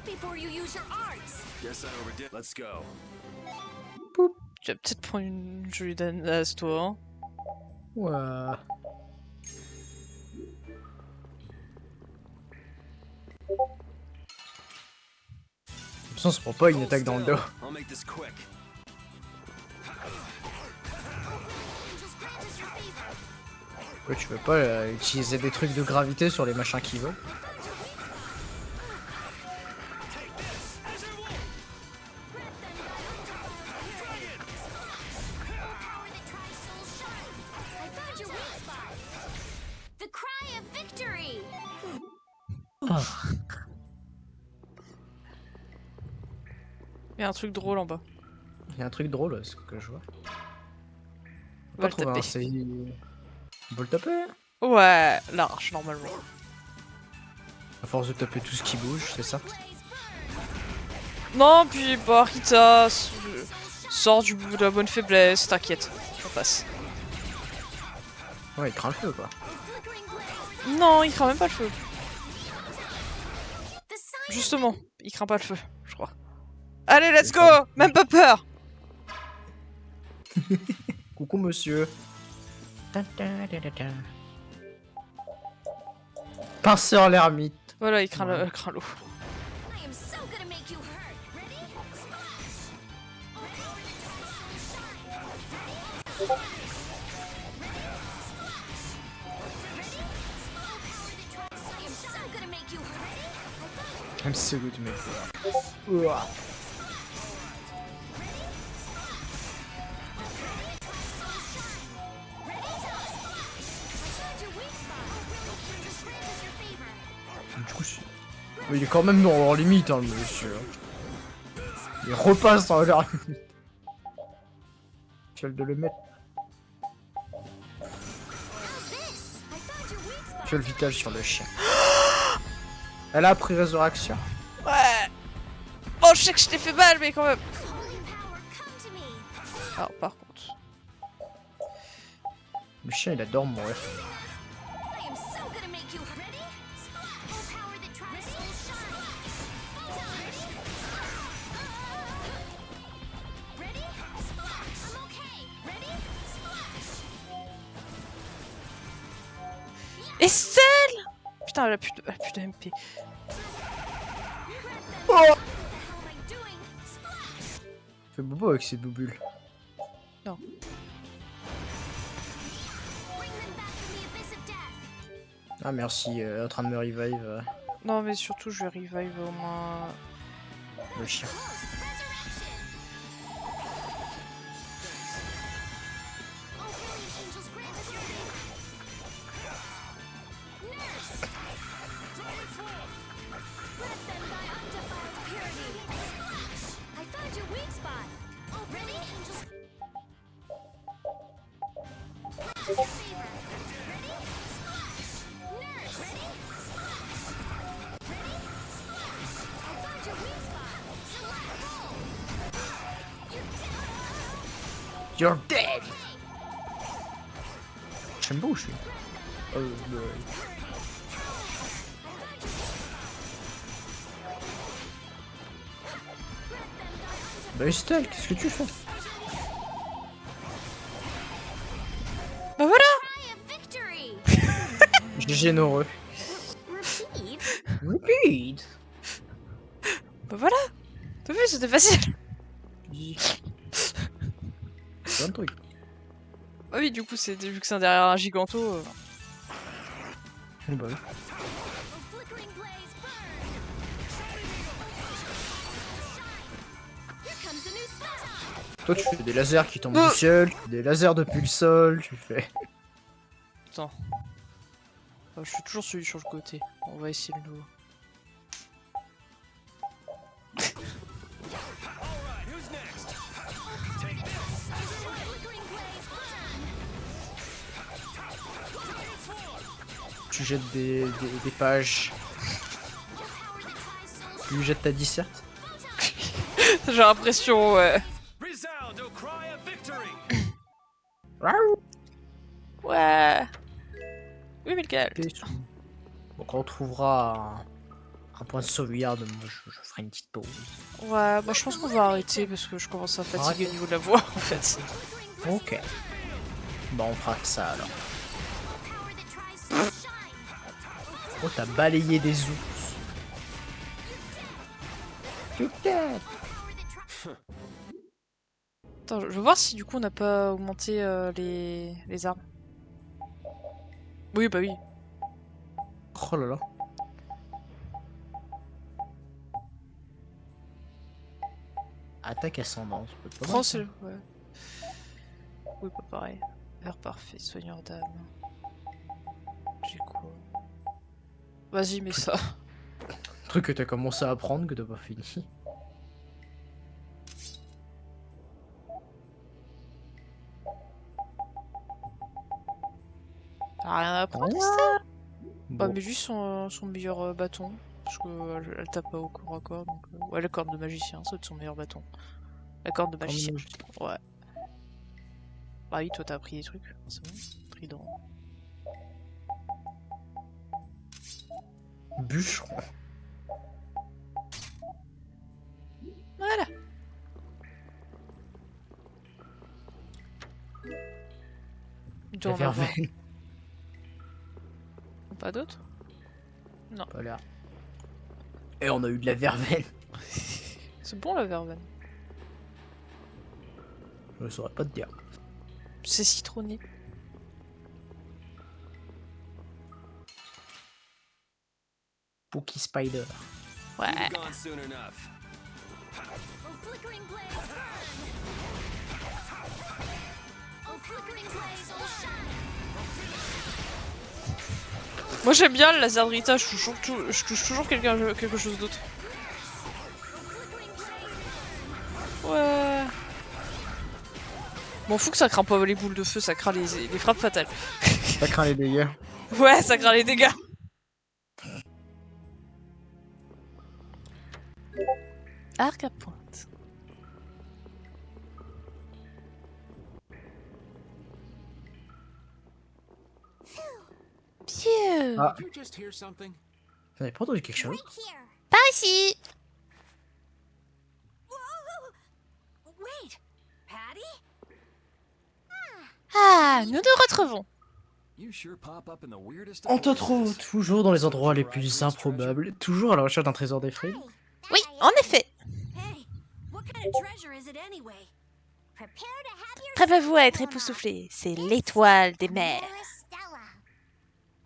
Think before you use your arts. Guess I overdid. Let's go. Tu vas peut-être prendre une jolie danasse, toi. Hein. Ouais. De toute façon, on se prend pas une attaque dans le dos. I'll make this quick. Pourquoi tu veux pas utiliser des trucs de gravité sur les machins qui volent? The cry of victory. Il y a un truc drôle en bas. Il y a un truc drôle, ce que je vois. On va le trouver un taper. CI. On peut le taper? Ouais, large normalement. À force de taper tout ce qui bouge, c'est ça? Non, puis bah Rita sort du bout de la bonne faiblesse, t'inquiète, ça passe. Ouais, il craint le feu quoi. Non, il craint même pas le feu. Justement, il craint pas le feu, je crois. Allez, let's go! Même pas peur! Coucou monsieur. Pinceur l'ermite. Voilà, il craint l'eau. I am so gonna make you hurt. Ready? Splash. I am so gonna make you hurt. I'm so good mec. Du coup, mais il est quand même dans leur limite, hein, le monsieur. Il repasse dans leur limite. Fiole de le mettre. Fiole vitale sur le chien. Elle a pris résurrection. Ouais! Oh, je sais que je t'ai fait mal, mais quand même! Alors, par contre... Le chien, il adore mourir. I am so gonna make you hurt. Ready? Splash. Power that tries to shine. Ready? Splash. I'm okay. Ready? Splash. Estelle! Putain, elle a plus de MP. What the hell am I doing? Splash. Fais bobo avec ces boubules. Non. Bring them back from the abyss of death. Ah merci, en train de me revive Non, mais surtout, je vais revive au moins... le chien. Resurrection. Oh, holy angels, grant us your favor. Nurse. Let them by undefiled purity. Splash. I found your weak spot. Oh, ready? Angels. Grant us your favor. Ready? Splash. Nurse. Ready? Splash. Ready? Splash. I found your weak spot. Select roll. You're You're dead. dead! J'aime beau, je suis. Bah Estelle, qu'est-ce que tu fais? Bah voilà! Cry of victory. Généreux. Repeat. Repeat! Bah voilà! T'as vu, c'était facile! Plein de trucs. Bah oui, du coup, vu que c'est derrière un giganto... Bah oui. Flickering blaze burn. Here comes a new spot. Toi tu fais des lasers qui tombent du ciel, tu fais des lasers depuis le sol, tu fais... Attends. Je suis toujours celui sur le côté. On va essayer le nouveau. Alright, who's next? Flickering blaze burn. Tu jettes des pages. Tu jettes ta disserte. J'ai l'impression, ouais. Resound, O cry of victory! Ouais. Oui, Michael. Donc on trouvera un point de sauvegarde, moi je ferai une petite pause. Ouais, bah je pense qu'on va arrêter parce que je commence à fatiguer au niveau de la voix en fait. Ok. Bon, on fera que ça alors. Power that tries to shine. Oh, t'as balayé des ours. Attends, je veux voir si du coup on n'a pas augmenté les armes. Oui, bah oui. Oh là là. Attaque ascendante. peut-être pas mal, Prends ça. ouais. Oui, pas pareil. Heure parfait, soigneur d'âme. J'ai quoi? Vas-y, mets ça. Truc que t'as commencé à apprendre que t'as pas fini. T'as rien à apprendre, Ah. Estelle? Bah, Bon. mais juste son meilleur bâton. Parce que elle tape pas au corps à corps. Donc, ouais, la corne de magicien, c'est son meilleur bâton. La corne de Corne de magicien. magicien. Ouais. Bah oui, toi t'as appris des trucs. C'est bon. Trident. Bûcheron. Voilà. Il doit La en avoir. verveine. Pas d'autres? Pas l'air. Et on a eu de la verveine. C'est bon la verveine. Je ne saurais pas te dire. C'est citronné. Pookie Spider. Ouais. You've gone soon enough. Oh, flickering blaze, burn! Oh, flickering blaze, oh, shine! Moi j'aime bien le laser de Rita, je touche toujours quelque chose d'autre. Ouais. M'en fous que ça craint pas les boules de feu, ça craint les frappes fatales. Ça craint les dégâts. Ouais, ça craint les dégâts. Arc à pointe. Pieux. Ah. Did you just hear something? Vous avez pas entendu quelque chose? Right here! Par ici. Whoa! Wait! Patty? Ah, nous nous retrouvons. You sure pop up in the weirdest On of te places. trouve toujours dans les endroits les plus improbables, toujours à la recherche d'un trésor d'Efrid. Oui, en effet. Hey! What kind of treasure is it anyway? Prepare to have your Préparez-vous à être époustouflé. C'est l'étoile des mers.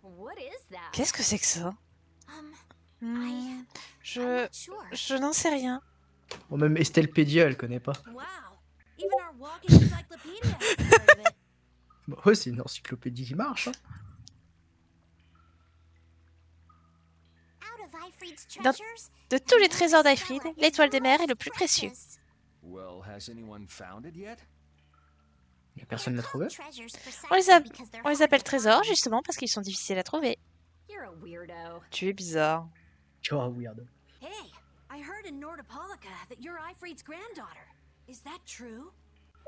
What is that? Qu'est-ce que c'est que ça? I'm Je not sure. n'en sais rien. Bon, même Estelpédia, elle connaît pas. Wow! Even our walking encyclopedia hasn't heard of it. Bah ouais, c'est une encyclopédie qui marche. Hein. Out of Ifrid's Dans- treasures, De tous les trésors d'Aifrid, l'étoile des mers est le plus précieux. Well, has anyone found it yet? Y a personne l'a trouvé. On les appelle trésors justement parce qu'ils sont difficiles à trouver. You're a weirdo. Tu es bizarre. Oh, weird. Hey, I heard in Nordopolica that you're Ifrid's granddaughter. Is that true?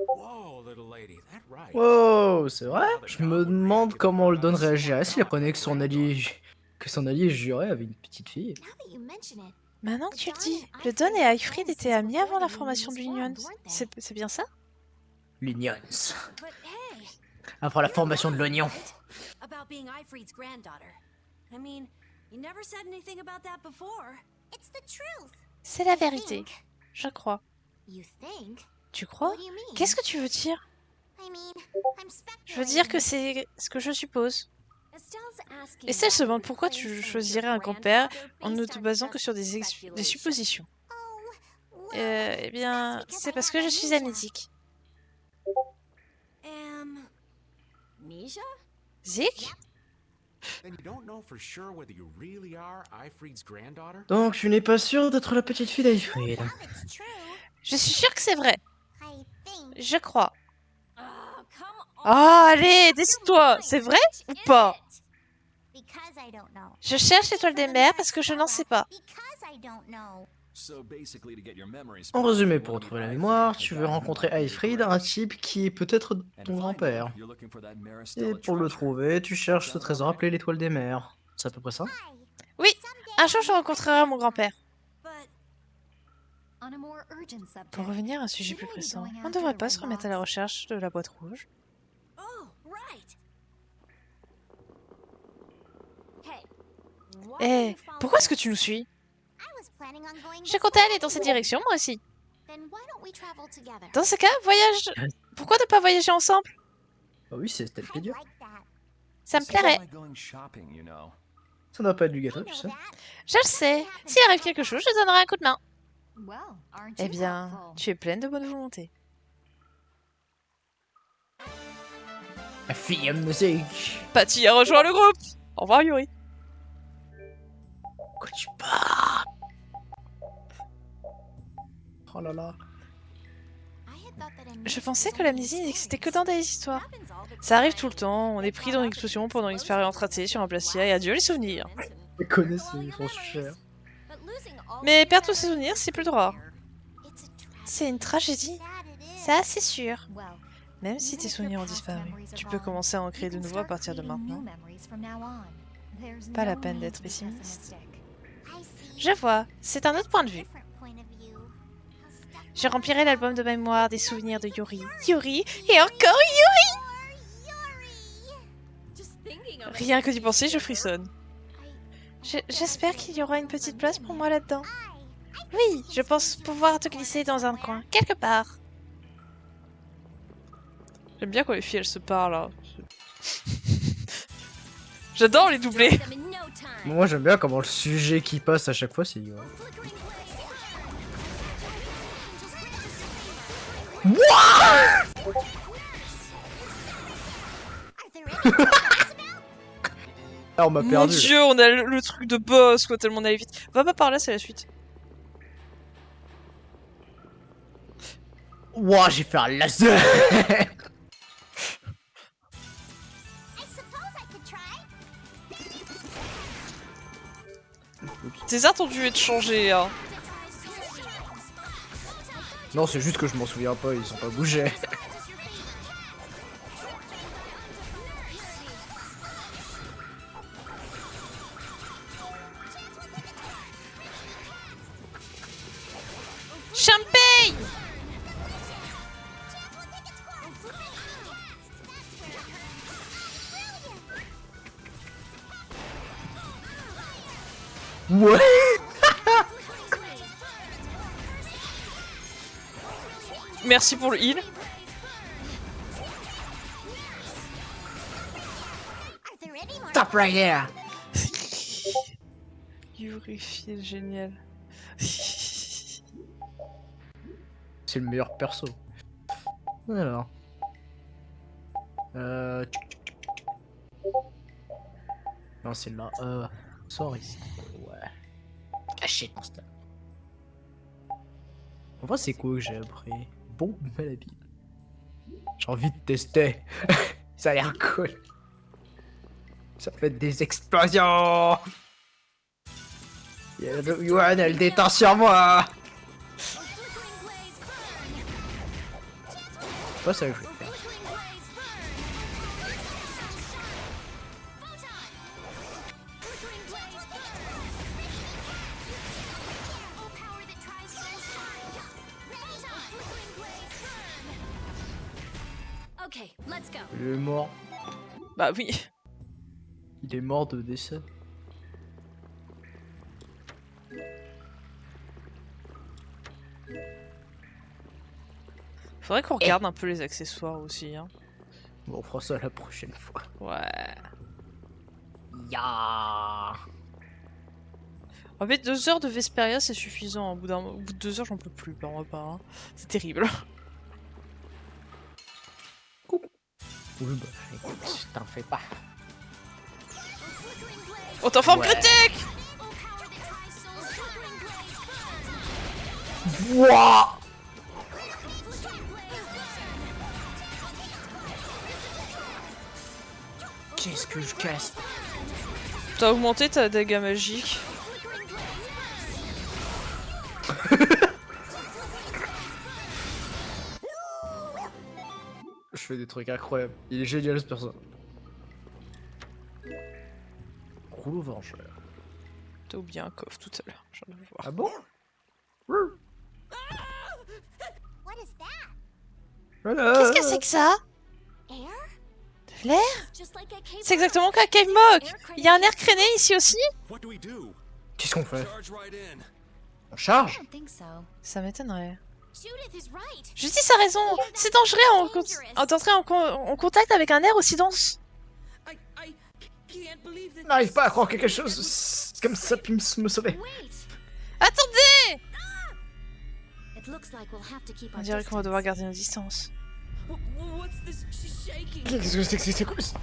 Whoa, little lady, that right? Wow, c'est vrai? Je me demande comment le Don réagirait s'il apprenait que son allié juré avait une petite fille. Now that you mention it, Maintenant que tu le dis, le Don et Aifrid étaient amis avant la formation de l'Union. C'est bien ça? L'Unions. but hey, Avant la formation de l'oignon. about being Ifrid's granddaughter. I mean, you never said anything about that before. It's the truth. C'est la vérité. Je crois. You think? Tu crois? What do you mean? Qu'est-ce que tu veux dire? I mean, I'm Je veux dire que speculating. c'est ce que je suppose. Estelle's asking Estelle se why demande you pourquoi place tu your choisirais un grand-père en ne grandfather te based basant on que sur just des speculation. suppositions. Oh, well, Eh bien, c'est parce que je suis amnésique. Nisha? Zik? Then you don't know for sure whether you really are Ifrid's granddaughter? Donc tu n'es pas sûr d'être la petite fille d'Aifrid. It's true. Je suis sûre que c'est vrai. I think. Je crois. Oh, come on. Ah, allez, décide-toi. C'est vrai ou pas? Because I don't know. Je cherche l'étoile des mers parce que je n'en sais pas. Because I don't know. So basically, to get your memories En back, résumé, you pour wanna retrouver meet la Ifrid, mémoire, a tu guy veux who rencontrer might be Aifrid, correct. un type qui est peut-être And to ton find grand-père. out, you're looking for that Et Maristella pour le treasure. trouver, tu cherches ce trésor appelé l'étoile des mers. C'est à peu près ça? Oui, Un jour, je rencontrerai mon grand-père. But on a more urgent subject. Pour revenir à un sujet plus pressant, on ne devrait pas se remettre à la recherche de la boîte rouge. Oh, right. Eh, pourquoi est-ce que tu nous suis? Je comptais aller dans cette direction, moi aussi. Dans ce cas, voyage... Pourquoi ne pas voyager ensemble? Ah oui, c'était le pédio. Ça me This is plairait. like going shopping, you know. Ça doit pas être du gâteau, tu sais. Je le sais. S'il arrive quelque chose, je te donnerai un coup de main. Well, aren't Eh you bien, helpful? tu es pleine de bonne volonté. La fille à musique. Patty a rejoint le groupe. Au revoir, Yuri. Quoi tu parles? Oh là là. Je pensais que l'amnésie n'existait que dans des histoires. Ça arrive tout le temps, on est pris dans une explosion pendant une expérience ratée sur un glacier et adieu les souvenirs. Les connaissent, ils sont chers. Mais perdre tous ses souvenirs, c'est plus rare. C'est une tragédie. Ça, c'est sûr. Même si tes souvenirs ont disparu, tu peux commencer à en créer de nouveaux à partir de maintenant. Pas la peine d'être pessimiste. Je vois, c'est un autre point de vue. Je remplirai l'album de mémoire des souvenirs de Yuri. Yuri et encore Yuri. Rien que d'y penser, je frissonne. J'espère qu'il y aura une petite place pour moi là-dedans. Oui, je pense pouvoir te glisser dans un coin, quelque part. J'aime bien quand les filles elles se parlent là. J'adore les doublés. Moi j'aime bien comment le sujet qui passe à chaque fois, c'est... Ah, on m'a Mon perdu. dieu, on a le truc de boss quoi, tellement on allait vite. Va pas par là, c'est la suite. Ouah, j'ai fait un laser. Tes arts ont dû être changés, hein. Non, c'est juste que je m'en souviens pas, ils ont pas bougé. Champagne! Ouais. Merci pour le heal. Top right here. Yuri file, génial. C'est le meilleur perso. Alors. Non, c'est là. Sors ici. Ouais. Caché dans ce tas. En vrai, c'est quoi que j'ai appris? Bombe malhabile. J'ai envie de tester. Ça a l'air cool. Ça fait des explosions. Yuan, elle détend sur moi. C'est pas ça que je vais faire. Okay, let's go. Il est mort. Bah oui. Il est mort de décès. Faudrait qu'on regarde un peu les accessoires aussi, hein. Bon, on fera ça la prochaine fois. Ouais. Ya. En fait, 2 heures de Vesperia, c'est suffisant. Au bout de 2 heures, j'en peux plus, par repas. Hein. C'est terrible. Oui, bah, écoute, t'en fais pas. On t'en forme Ouais. critique! Wouah. Qu'est-ce que je casse? T'as augmenté ta dégâts magique. Je fais des trucs incroyables. Il est génial ce perso. Rouleau vengeur. T'as oublié un coffre tout à l'heure, j'en ai voir. Ah bon? What is that? Voilà. Qu'est-ce que c'est que ça? Air? De l'air? Just like a cave C'est exactement qu'un Cave Mock. Il y a un air créné ici aussi. What do we do? Qu'est-ce qu'on fait? Charge right in. On charge? I don't think so. Ça m'étonnerait. Judith is right. Justice a raison. C'est dangereux d'entrer en contact avec un air aussi dense. N'arrive pas à croire quelque chose comme ça puis me sauver. Wait. Attendez! It looks like we'll have to keep On our dirait qu'on va devoir distance. garder nos distances. Qu'est-ce que c'est que c'est quoi ça?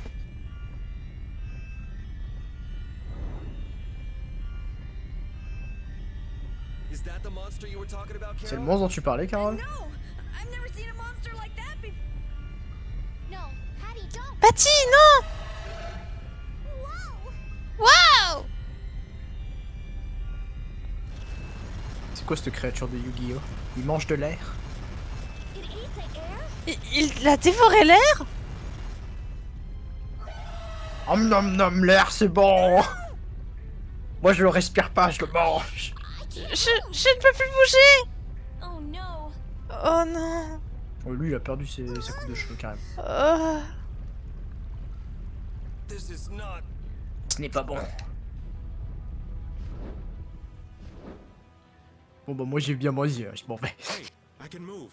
Is that the monster you were talking about, C'est le Carol? monstre dont tu parlais, Carole? No, Patty, don't. Patty, non! Whoa. Waouh! C'est quoi cette créature de Yu-Gi-Oh? Il mange de l'air? It ate the air? Il a dévoré l'air? Om nom nom, l'air c'est bon! Moi je le respire pas, je le mange! Je ne peux plus bouger! Oh no. Oh non! Oh, lui il a perdu sa coupe de cheveux carrément. Oh. This is not. Ce n'est pas bon. Bon bah moi j'ai bien moisi, je m'en vais. Hey, I can move.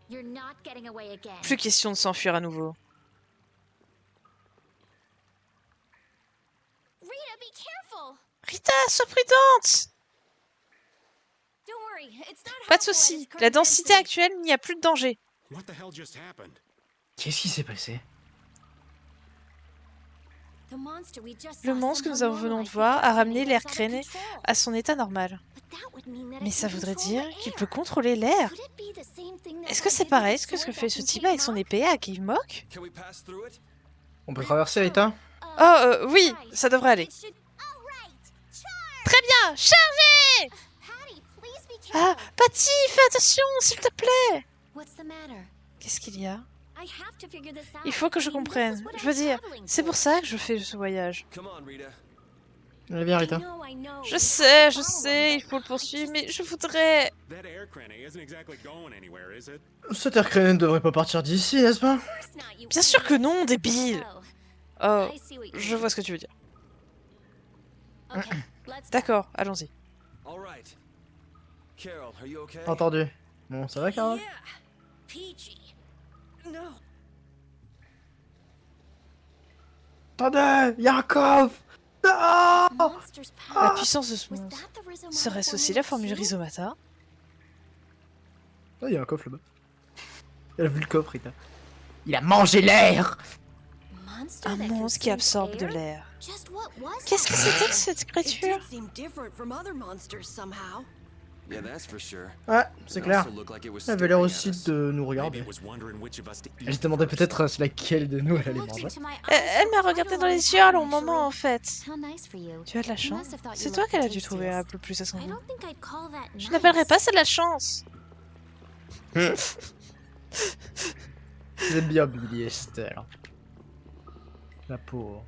You're not getting away again. Plus question de s'enfuir à nouveau. Rita, be careful. Rita, sois prudente! Don't worry, it's not Pas de harmful at soucis. its current La densité density. actuelle, il n'y a plus de danger. What the hell just happened? Qu'est-ce qui s'est passé? The monster we just Le saw monstre que nous somehow venons normalized de the voir a air ramené creating l'air us out of créné control. à son état normal. But that would mean that Mais it ça can voudrait control dire the qu'il air. peut contrôler l'air. Could it be the same thing that Est-ce que Rod c'est did with pareil the ce que sword fait back ce in type Cave avec son Mock? épée à Cave Mock? Can we pass through it? On peut traverser Rita? Oh, oui, ça devrait aller. It should... All right. Charge! Très bien, chargez! Patty, please be Ah, careful. Patty, fais attention, s'il te plaît! What's the matter? Qu'est-ce qu'il y a? I have to figure this out. Il faut que je I mean, this is comprenne. what Je veux I'm dire, traveling c'est for. pour ça que je fais ce voyage. Come on, Rita. Allez viens I Rita. know. Je sais, il faut le poursuivre, mais je voudrais... That air cranny isn't exactly going anywhere, is it? Cet air créné ne devrait pas partir d'ici, n'est-ce pas? Bien sûr que non, débile! Oh, I see what you je mean. vois ce que tu veux dire. Okay, let's go. D'accord, allons-y. All right. Carol, are you okay? Entendu. Bon, ça va Carole? Peachy. Attendez, y a un coffre! Non! Monster's La power. puissance de ce Was monstre. that the Rhizomata Serait-ce aussi la formule too? Rhizomata? Ah, y a un coffre là-bas. Elle a vu le coffre Rita. Il a mangé l'air! Monster Un that monstre qui consumes absorbe de air? l'air. Just what was Qu'est-ce que that? c'était que cette créature? seem different from other monsters somehow. Yeah, that's for sure. Ouais, c'est It clair. also looked like it was Elle avait l'air staring at aussi us. de nous Maybe regarder. it was wondering which of us to Elle eat. se demandait peut-être laquelle de nous elle It allait looked manger. into my eyes Elle for m'a quite regardé a dans les long yeux un time, long moment en actually. fait. How nice for you. Tu as de la You chance. must have thought C'est you toi looked qu'elle a the dû trouver un tastiest. peu plus à son I goût. don't think I'd call that Je nice. n'appellerais pas ça de la chance. J'aime bien Billy Estelle. La pauvre.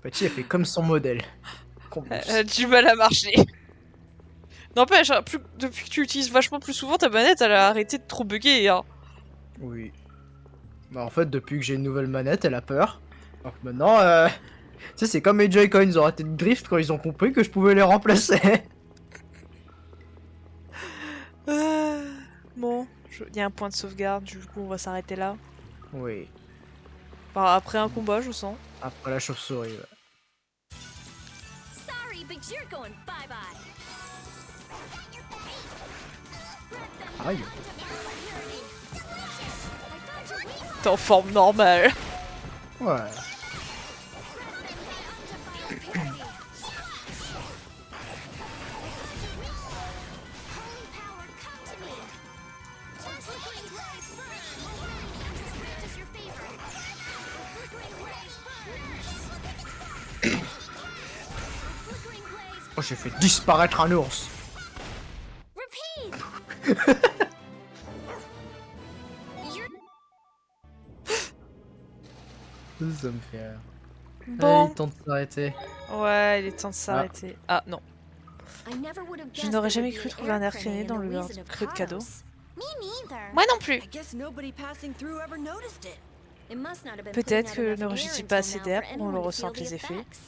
Patty, elle fait comme son modèle. Elle a du mal à marcher. N'empêche, hein, depuis que tu utilises vachement plus souvent ta manette, elle a arrêté de trop bugger. Hein. Oui. Bah en fait, depuis que j'ai une nouvelle manette, elle a peur. Donc maintenant, tu sais, c'est comme les Joy-Con, ils ont arrêté de drift quand ils ont compris que je pouvais les remplacer. Bon, il y a un point de sauvegarde, du coup on va s'arrêter là. Oui. Enfin, après un combat, je sens. Après la chauve-souris, ouais. Sorry, but you're going bye-bye. Aïe. T'es en forme normale. Ouais. Oh, j'ai fait disparaître un ours. Repeat. Ça me fait rire. Bon, Allez, temps de s'arrêter. Ouais, il est temps de s'arrêter. Ah non. I never would have Je guessed n'aurais there jamais would be cru an trouver un air air traîné dans le Reason of creux de cadeau. Kalos. Me neither. Moi non plus. I guess nobody passing through ever noticed it. It must not have been Peut-être putting que out ne enough rejette air pas until assez now d'air for pour qu'on le anyone to ressente feel les the effets. effects.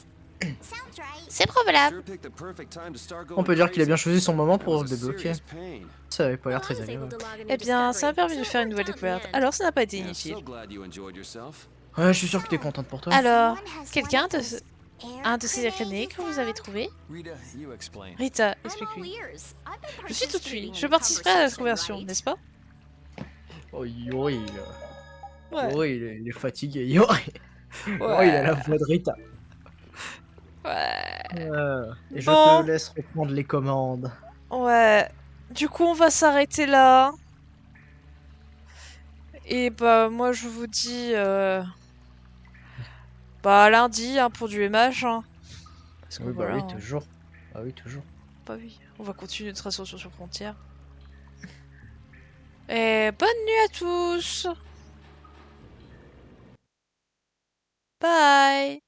C'est probable. Sure picked the perfect time to start On going peut dire qu'il a bien crazy. choisi son moment That pour was le a débloquer. serious pain. Ça avait pas Well, l'air très I was able agréable. to log a new Eh bien, ça m'a discovery, permis so de it faire une worked nouvelle out in the découverte. end. Alors, ça n'a pas été Yeah, inutile. so glad you enjoyed yourself. Ouais, je suis sûr que t'es contente pour toi. Alors, Someone has quelqu'un one of de those un de ces air grenades que vous avez trouvé? Rita, you explain. Rita, I'm all explique-lui. ears. I've been Je suis tout participating oui. in Je the participerai à la conversation, conversion, right? n'est-ce pas? Oh, Yori, Ouais. Yori, il est fatigué. Yori, Yori, il a la voix de Rita. Ouais. Et je Bon. te laisse reprendre les commandes. Ouais. Du coup, on va s'arrêter là. Et bah, moi, je vous dis... Bah, à lundi, hein, pour du MH. Hein. Parce que Oui, bah voilà, oui, hein. toujours. Ah oui, toujours. Bah oui. On va continuer notre ascension sur frontière. Et bonne nuit à tous. Bye.